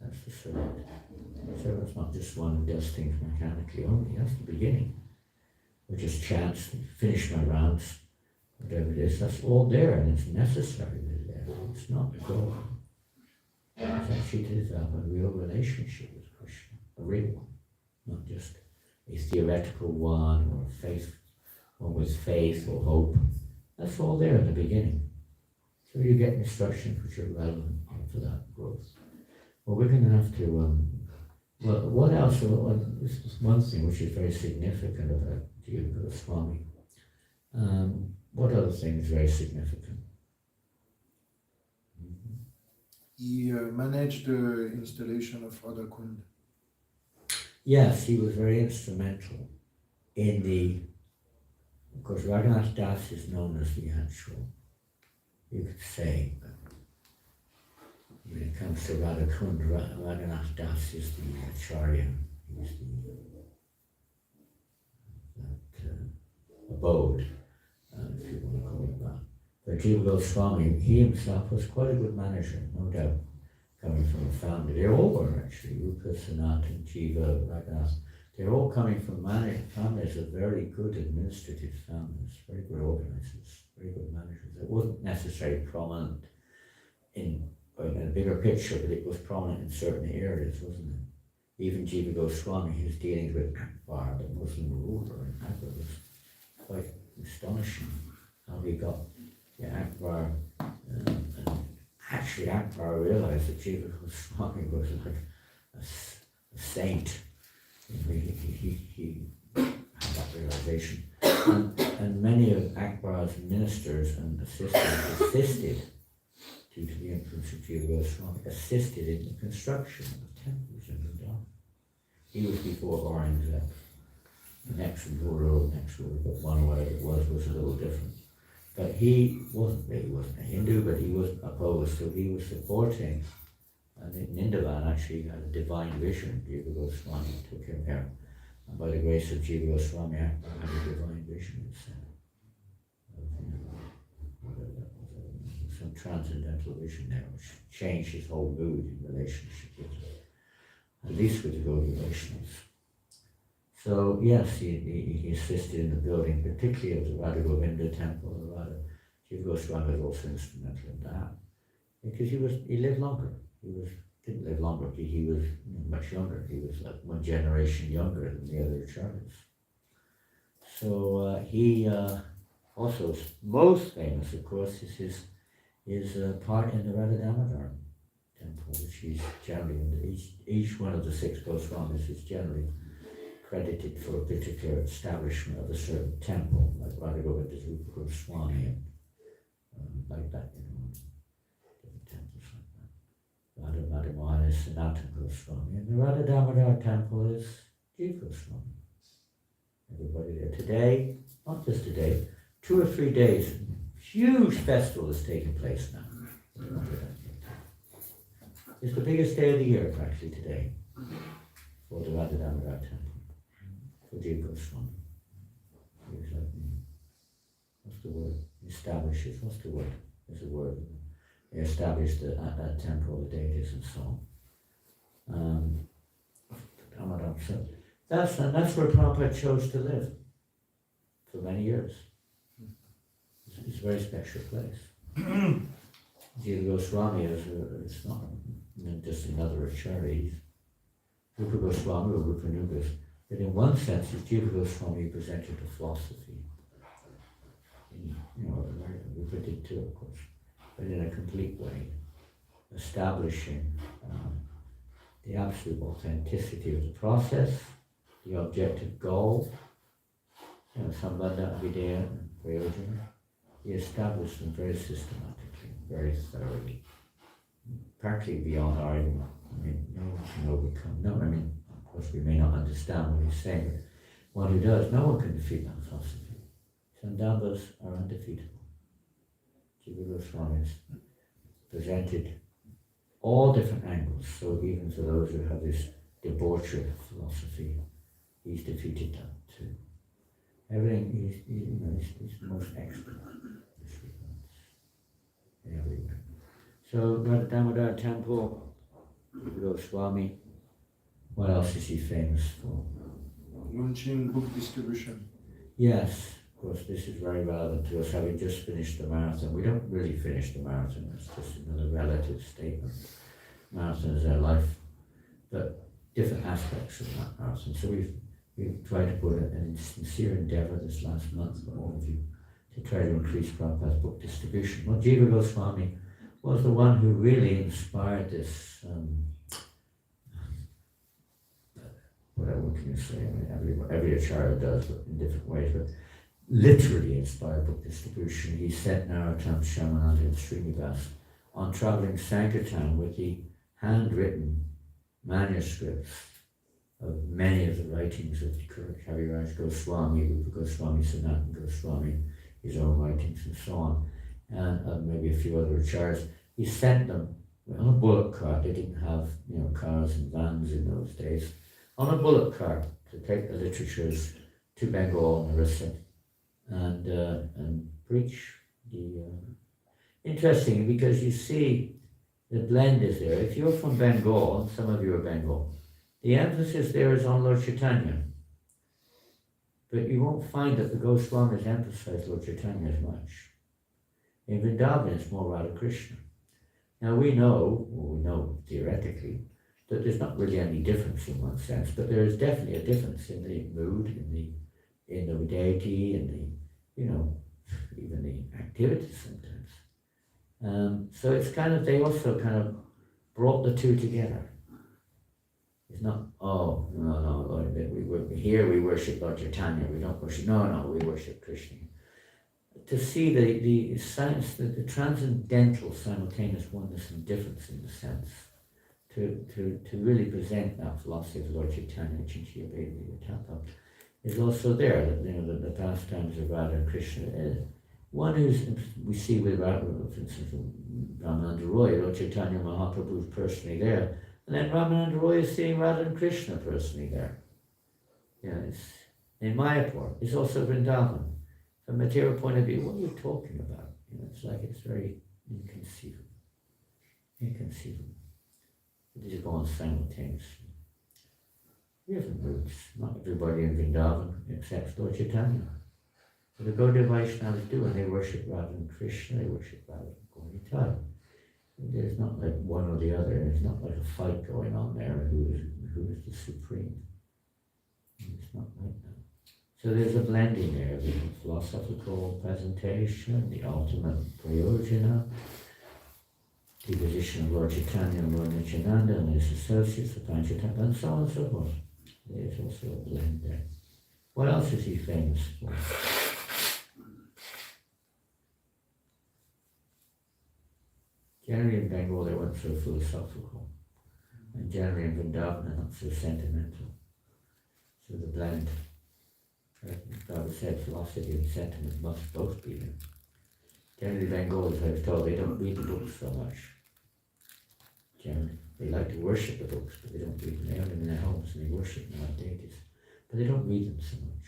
That's the servant. The servant's not just one who does things mechanically only. That's the beginning. Or just chants, finish my rounds, whatever it is. That's all there, and it's necessary that it's there. It's not the goal. It's actually to develop a real relationship with Krishna, a real one, not just a theoretical one or faith, or with faith or hope. That's all there in the beginning. So you get instructions which are relevant for that growth. Well, we're going to have to, what else? This is one thing which is very significant about Jiva Goswami. What other thing is very significant? He managed the installation of Radha Kund. Yes, he was very instrumental in of course, Raghunath Das is known as the actual, you could say, when it comes to Radha Kund, Raghunath Das is the Acharya, he's the abode, if you want to call it that. But Jiva Goswami, he himself was quite a good manager, no doubt, coming from a family. They all were actually, Rupa, Sanatan, Jiva, Raghunath. They're all coming from families of very good administrative families, very good organizers, very good managers. It wasn't necessarily prominent in a bigger picture, but it was prominent in certain areas, wasn't it? Even Jiva Goswami, his dealings with Akbar, the Muslim ruler in Akbar, was quite astonishing how he got Akbar. And actually, Akbar realized that Jiva Goswami was like a saint. He had that realization. And many of Akbar's ministers and assistants assisted, due to the influence of Jiva Goswami, assisted in the construction of temples in Vrindavan. He was before Aurangzeb. The next ruler, but one way it was a little different. But he wasn't a Hindu, but he wasn't opposed, so he was supporting. And Vrindavan actually had a divine vision. Jiva Goswami took him there. And by the grace of Jiva Goswami, Akbar had a divine vision, it said. Some transcendental vision there, which changed his whole mood in relationship with at least with the Gaudiya Vaishnavas. So yes, he assisted in the building, particularly of the Radha Govinda temple. Jiva Goswami was also instrumental in that. Because he lived longer. Didn't live longer, he was much younger. He was like one generation younger than the other acharyas. So he also is most famous, of course, is his part in the Radha Damodar temple, which he's generally, each one of the 6 Goswamis is generally credited for a particular establishment of a certain temple, like Radha Govinda Goswami and like that, different temples like that. Radha Madhavana is Sanatana Goswami, and the Radha Damodar temple is Jiva Goswami. Everybody there today, not just today, 2 or 3 days, huge festival is taking place now. It's the biggest day of the year, actually, today, for the Radha Damodar temple, for Jiva Goswami. He was like, what's the word? Establishes, what's the word? There's a word. They established at that temple the deities and so on. So that's where Prabhupada chose to live for many years. It's a very special place. Jiva Goswami is not just another acharya. Rupa Goswami or Rupa Nugas. But in one sense, as Jiva Goswami presented a philosophy. Rupa did too, of course, but in a complete way, establishing the absolute authenticity of the process, the objective goal, Sambandha, Avideya, and Prayojana. He established them very systematically, very thoroughly, partly beyond argument. No one can overcome. course, we may not understand what he's saying, but one who does, no one can defeat that philosophy. Sandambas are undefeatable. Jiva Goswami has presented all different angles, so even for those who have this debauchery philosophy, he's defeated that too. Everything, he's the most expert in everywhere. So, Radha Damodar Temple, Jiva Goswami, what else is he famous for? Launching book distribution. Yes, of course, this is very relevant to us, having just finished the marathon. We don't really finish the marathon, it's just another relative statement. Marathon is our life, but different aspects of that marathon. So we've tried to put a sincere endeavour this last month for all of you to try to increase Prabhupada's book distribution. Well, Jiva Goswami was the one who really inspired this, what can you say? I mean, every acharya does, but in different ways, but literally inspired book distribution. He sent Narottam Shamananda and Srinivas on travelling Sankirtan with the handwritten manuscripts of many of the writings of Kaviraj Goswami, Rupa Goswami, Sanatan Goswami, his own writings and so on, and maybe a few other acharyas. He sent them on a bullock cart. They didn't have cars and vans in those days. On a bullock cart to take the literatures to Bengal and Orissa and preach the interesting, because you see the blend is there. If you're from Bengal, and some of you are Bengal, the emphasis there is on Lord Chaitanya. But you won't find that the Goswamis emphasize Lord Chaitanya as much. In Vrindavan, it's more radhakrishna. Now we know theoretically, that there's not really any difference in one sense, but there is definitely a difference in the mood, in the deity, in the, even the activities sometimes. So it's they also brought the two together. It's not, Lord, we worship Lord Chaitanya, we don't worship, we worship Krishna. To see the science, the transcendental simultaneous oneness and difference in the sense, to really present that philosophy of Lord Chaitanya, Chinchya Bhedvi Tapa, is also there. That the pastimes of Radha and Krishna. One we see with Radha, for instance, Ramananda Roy, Lord Chaitanya Mahaprabhu is personally there, and then Ramananda Roy is seeing Radha and Krishna personally there. It's in Mayapur. It's also Vrindavan. From a material point of view, what are you talking about? It's very inconceivable. Inconceivable. These go on simultaneously. Different moods. Not everybody in Vrindavan accepts Lord Chaitanya. So the Gaudiya Vaishnavas do, and they worship Radha and Krishna, they worship Radha and Gauritai. There's not like one or the other, and it's not like a fight going on there, who is the supreme. It's not like that. So there's a blending there, the philosophical presentation, the ultimate prayojana, the position of Lord Chaitanya and Lord Nityananda and his associates, the Panchatattva, and so on and so forth. There's also a blend there. What else is he famous for? Generally in Bengal they weren't so philosophical, and generally in Vrindavan they're not so sentimental. So the blend, Prabhupada said, philosophy and sentiment must both be there. Generally Bengalis, I was told, they don't read the books so much. Generally, they like to worship the books, but they don't read them. They have them in their homes and they worship them like deities, but they don't read them so much.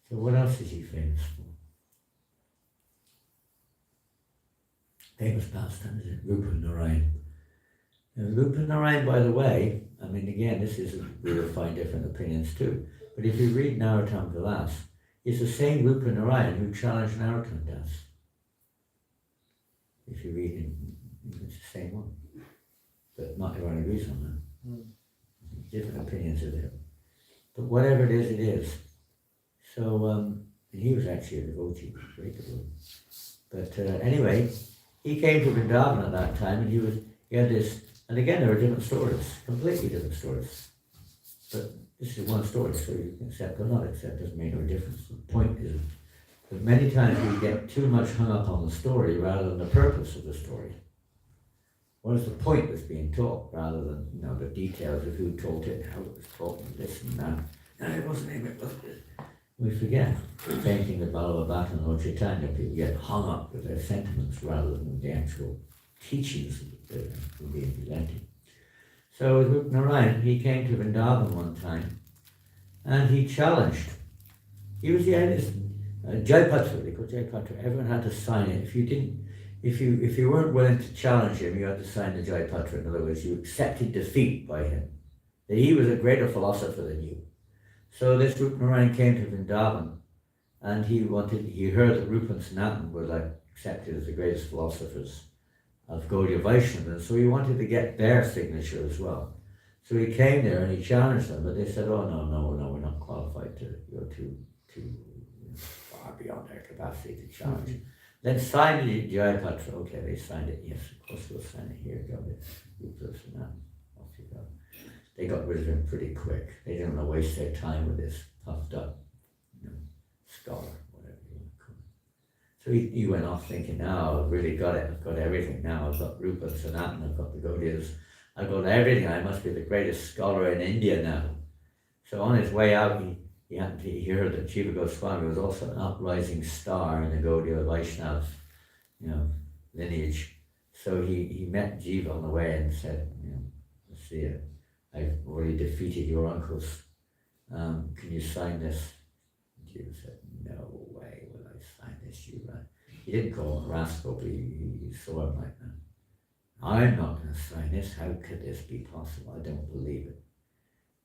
So what else is he famous for? Famous pastime is Rupa Narayan. And Rupa Narayan, by the way, again, we'll find different opinions too, but if you read Narottam Vilas, it's the same Rupa Narayan who challenged Narottam Das. If you read him, it's the same one. But not everyone agrees on that. Different opinions are there. But whatever it is, it is. So, and he was actually a devotee, great devotee. But anyway, he came to Vrindavan at that time, and he had this, and again there are different stories, completely different stories. But this is one story, so you can accept or not accept, doesn't make no difference. The point is that many times we get too much hung up on the story rather than the purpose of the story. what is the point that's being taught, rather than, you know, the details of who taught it, how it was taught, and this and that. No, it wasn't him, it was this. We forget. Same thing with bhagavatam or Chaitanya. People get hung up with their sentiments rather than the actual teachings that were being presented. So with Narayan, he came to Vrindavan one time, and he challenged. He was the eldest. Jaipatra, they called Jaipatra. Everyone had to sign it. If you weren't willing to challenge him, you had to sign the Jaipatra. In other words, you accepted defeat by him. That he was a greater philosopher than you. So this Narayan came to Vrindavan, and he heard that Rupa and Sanatan were like accepted as the greatest philosophers of Gaudiya Vaishnava, and so he wanted to get their signature as well. So he came there and he challenged them, but they said, "Oh no, we're not qualified to go too far beyond their capacity to challenge." Then sign the Jayapatra. Okay, they signed it. Yes, of course we'll sign it. Here, go with Rupa Sanatan. Off you go. They got rid of him pretty quick. They didn't want to waste their time with this puffed up, scholar, whatever you want to call it. So he went off thinking, now I've really got it. I've got everything now. I've got Rupa, Sanatan, I've got the Gaudiyas. I've got everything. I must be the greatest scholar in India now. So on his way out, he happened to hear that Jiva Goswami was also an uprising star in the Gaudiya Vaishnava, lineage. So he met Jiva on the way and said, let's see, I've already defeated your uncles. Can you sign this? Jiva said, no way will I sign this, Jiva. He didn't call him rascal, but he saw him like that. I'm not going to sign this. How could this be possible? I don't believe it.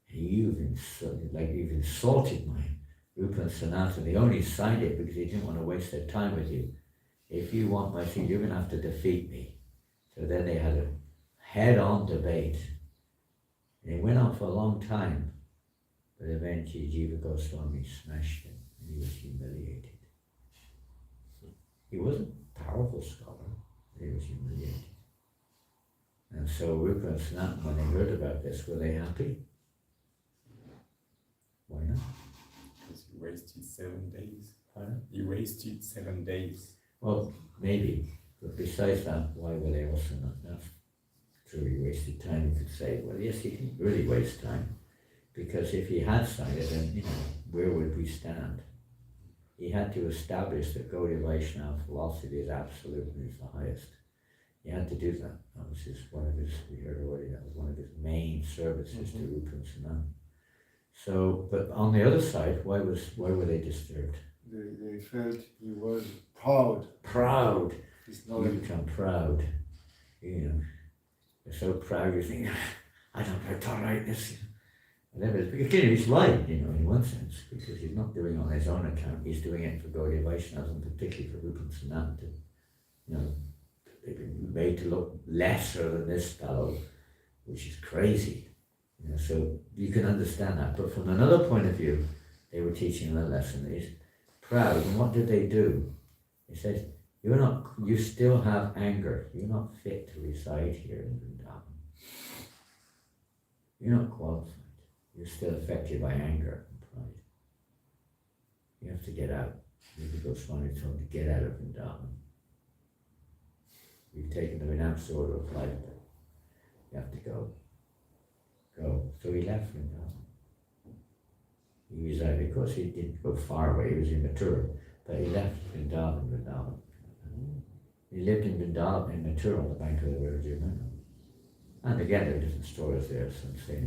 You've insulted my Rupa and Sanatan. They only signed it because they didn't want to waste their time with you. If you want my seat, you're going to have to defeat me. So then they had a head-on debate. And it went on for a long time, but eventually Jiva Goswami smashed him, and he was humiliated. He wasn't a powerful scholar, but he was humiliated. And so Rupa and Sanatan, when they heard about this, were they happy? Why not? Because you wasted 7 days. Pardon? You wasted 7 days. Well, maybe, but besides that, why were they also not enough? True, he wasted time. You could say, well, yes, he didn't really waste time, because if he had signed it, then, where would we stand? He had to establish that Gaudiya Vaishnava philosophy is absolute and is the highest. He had to do that. That was we heard already, that was one of his main services to Rupa and Sanatan. So, but on the other side, why were they disturbed? They felt he was proud. Proud. You become proud. You're so proud you think, I don't tolerate this. Whatever. Because he's right, in one sense, because he's not doing it on his own account. He's doing it for Gaudiya Vaishnavas, and particularly for Rupa and Sanatan. They've been made to look lesser than this fellow, which is crazy. So you can understand that. But from another point of view, they were teaching a lesson. He's proud. And what did they do? They said, you still have anger. You're not fit to reside here in Vrindavan. You're not qualified. You're still affected by anger and pride. You have to get out. Jiva Goswami told to get out of Vrindavan. You've taken the renounced order of life. You have to go. Go. So he left Vrindavan. He resided, of course he didn't go far away, he was in Mathura, but he left Vrindavan. He lived in Vrindavan, in Mathura, on the bank of the river Janananda. And again, there are different stories there, some say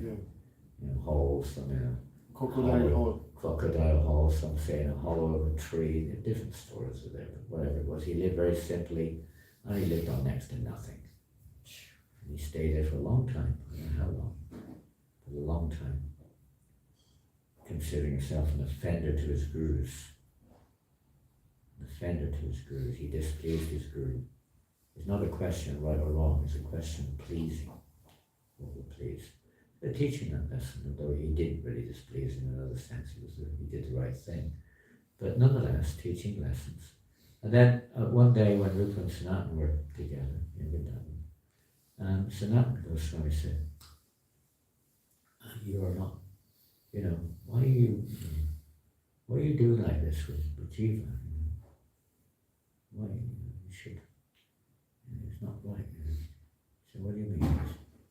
holes, some in a crocodile hole, some say in a hollow of a tree. There are different stories are there, but whatever it was, he lived very simply, and he lived on next to nothing. And he stayed there for a long time, I don't know how long, but a long time, considering himself an offender to his gurus. An offender to his gurus, he displeased his guru. It's not a question of right or wrong, it's a question of pleasing. What will please? They're teaching that lesson, although he didn't really displease him in another sense, he did the right thing. But nonetheless, teaching lessons. And then one day when Rupa and Sanatan were together in Vrindavan, Sanatan Goswami said, you are not, why are you doing like this with Jiva? Why you should, it's not right. So what do you mean?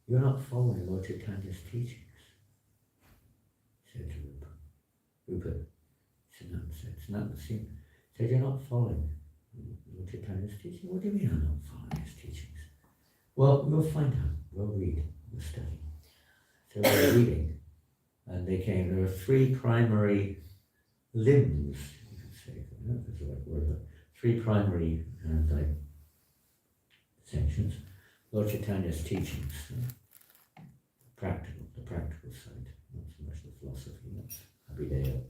You're not following Lord Chaitanya's teachings. Said to Rupa. Rupa said, no, it's not the same. Said, you're not following Lord Chaitanya's teachings. What do you mean I'm not following his teachings? Well, we'll find out. We'll read. We'll study. So we're reading. And there were three primary limbs, you could say. I don't know if that's the right word, but three primary kind of like sections. Lord Chaitanya's teachings. The practical side. Not so much the philosophy. That's Abhidheya.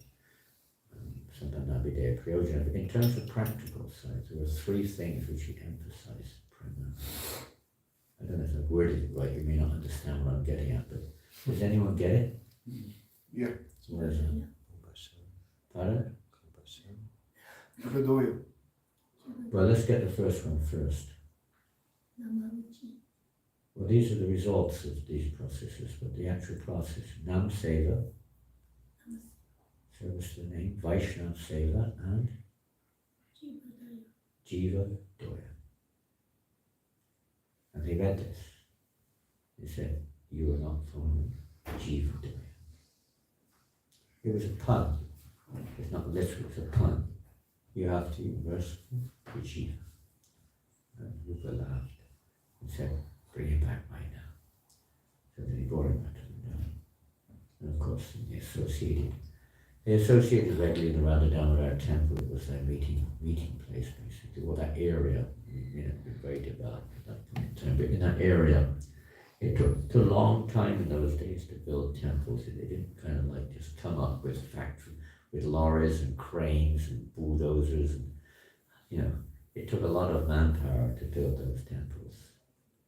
Sometimes Abhidheya Prayojana. But in terms of practical side, there were three things which he emphasized primarily. I don't know if I've worded it right, you may not understand what I'm getting at, but does anyone get it? Yeah. What is it? Pardon? Jivadoya. Well, let's get the first one first. Well, these are the results of these processes, but the actual process, Nam Seva, service to the name, Vaishnava Seva, and Jiva Doya. And they read this. They said, you are not following Jiva Doya. It was a pun. It's not literal, it's a pun. You have to be merciful to Jiva. And Rupa laughed and said, bring him back right now. So then he brought him back to Vrindavan. And of course, they associated regularly the Radha Damodar temple. It was their meeting place, basically. Well, that area, very developed at that point in time. But in that area, it took a long time in those days to build temples. They didn't kind of like just come up with factories, with lorries and cranes and bulldozers. And, it took a lot of manpower to build those temples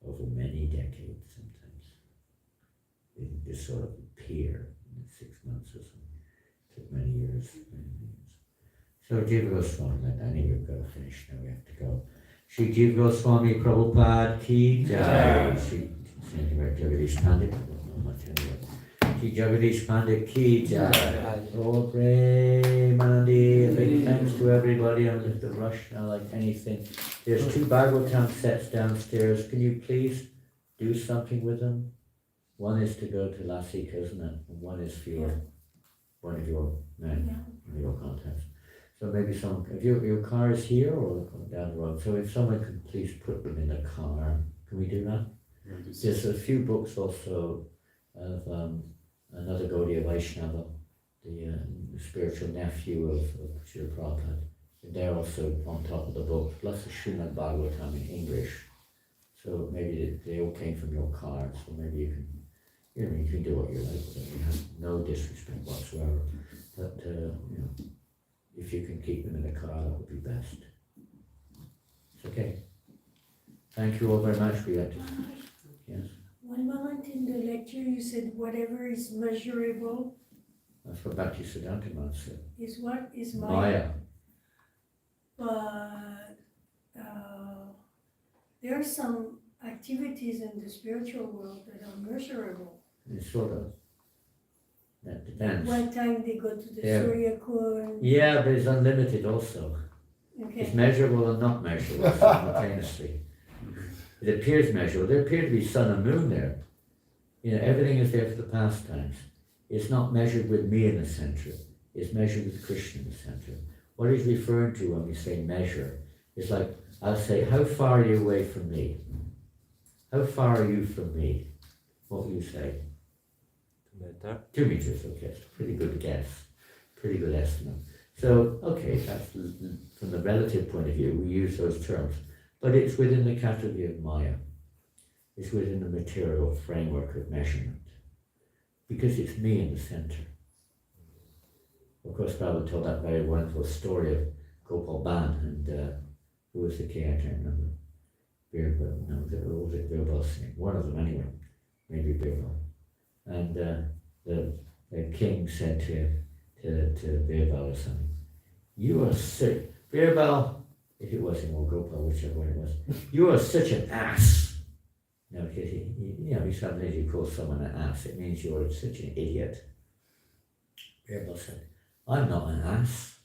over many decades sometimes. They didn't just sort of appear in 6 months or something. It took many years. So Jiva Goswami, anyway, we've got to finish now, we have to go. Shri Jiva Goswami Prabhupada ki jai. Shri Jagadish Pandit, not much anyway. Shri Jagadish Pandit ki jai. Lord Premanandi, big thanks to everybody. I'm just a rush now like anything. There's 2 bhagavatam sets downstairs. Can you please do something with them? One is to go to Lasika, isn't it? And one is for one of your men, your contacts. So maybe if your car is here or down the road. So if someone could please put them in the car, can we do that? There's a few books also of another Gaudiya Vaishnava, the spiritual nephew of Srila Prabhupada. And they're also on top of the book, plus the Srimad Bhagavatam in English. So maybe they all came from your car, so maybe you can do what you like with them. You have no disrespect whatsoever. But, if you can keep them in the car, that would be best. It's okay. Thank you all very much for that. Yes? One moment in the lecture you said whatever is measurable. That's what Bhakti Siddhanta said. Is what? Is Maya. But there are some activities in the spiritual world that are measurable. It's sort of. That depends. One time they go to the Surya Kun. Yeah, but it's unlimited also. Okay. It's measurable and not measurable simultaneously. It appears measurable. There appear to be sun and moon there. Everything is there for the pastimes. It's not measured with me in the center. It's measured with Krishna in the center. What he's referring to when we say measure is like, I'll say, how far are you away from me? How far are you from me? What will you say? 2 meters. 2 meters, okay, it's a pretty good guess, pretty good estimate. So, okay, that's from the relative point of view, we use those terms, but it's within the category of Maya. It's within the material framework of measurement, because it's me in the center. Of course, Prabhupada told that very wonderful story of Gopal Bhan and who was the king, I can't remember. Birbal, no, was it Birbal Singh? One of them anyway, maybe Birbal. And the king said to Birbal or something, you are sick. Birbal, if it was him or Gopal, whichever one it was, you are such an ass. No, because sometimes you call someone an ass, it means you're such an idiot. Birbal said, I'm not an ass.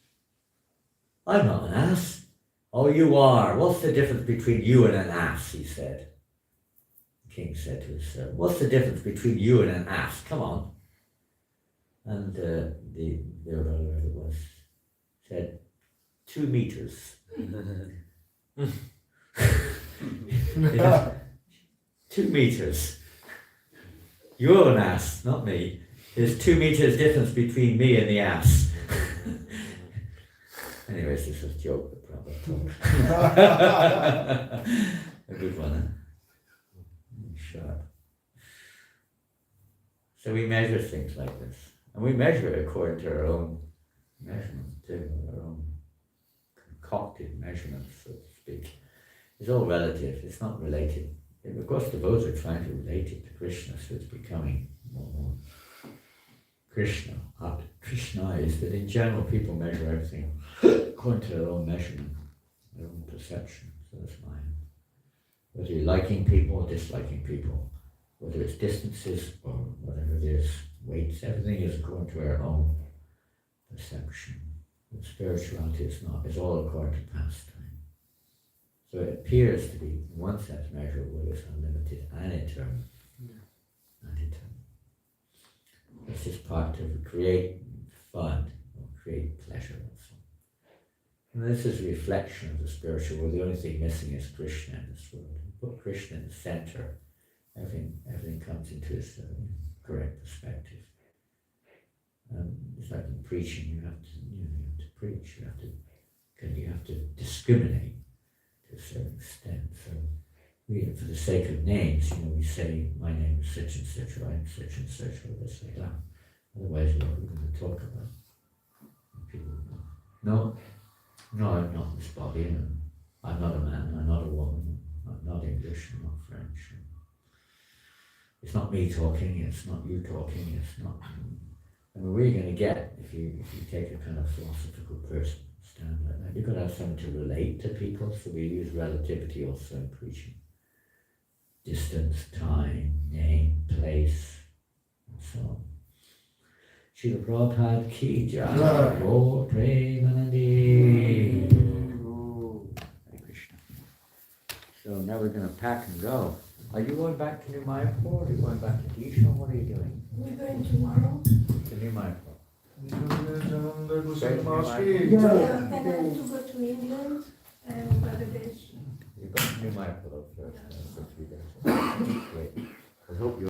I'm not an ass. Oh, you are. What's the difference between you and an ass, he said. king said to his servant, "What's the difference between you and an ass? Come on." And the whoever it was said, 2 meters. 2 meters. You're an ass, not me. There's 2 meters difference between me and the ass. Anyways, this was a joke, but probably a good one, huh? Sharp. So we measure things like this. And we measure it according to our own measurements too, our own concocted measurements, so to speak. It's all relative, it's not related. And of course, the Buddhas are trying to relate it to Krishna, so it's becoming more and more Krishna. Krishna is that in general people measure everything according to their own measurement, their own perception. So that's mine. Whether you're liking people or disliking people, whether it's distances or whatever it is, weights, everything is according to our own perception. But spirituality is not, it's all according to pastime. So it appears to be, in one sense, measurable, it's unlimited and eternal. And eternal. It's just part of create fun or create pleasure also. And this is a reflection of the spiritual world. The only thing missing is Krishna in this world. You put Krishna in the center, everything comes into its correct perspective. It's like in preaching, you have to preach, you have to discriminate to a certain extent. So we, for the sake of names, we say, my name is such and such, or I'm such and such, or this or that. Otherwise, what are we going to talk about? People go, no, I'm not this body, and I'm not a man, I'm not a woman, I'm not English, I'm not French. It's not me talking, it's not you talking, it's not... where are you going to get if you take a kind of philosophical person stand like that? You've got to have something to relate to people, so we use relativity also in preaching. Distance, time, name, place, and so on. Srila Prabhupada ki jai, Gaur Premanandi. Hare Krishna. So now we're going to pack and go. Are you going back to New Mayapur, or are you going back to Disha? What are you doing? We're going tomorrow. To New Mayapur. Janananda Goswami. Yeah, and then to go to England and Bangladesh. You got to New Mayapur first, for 3 days. Great. I hope you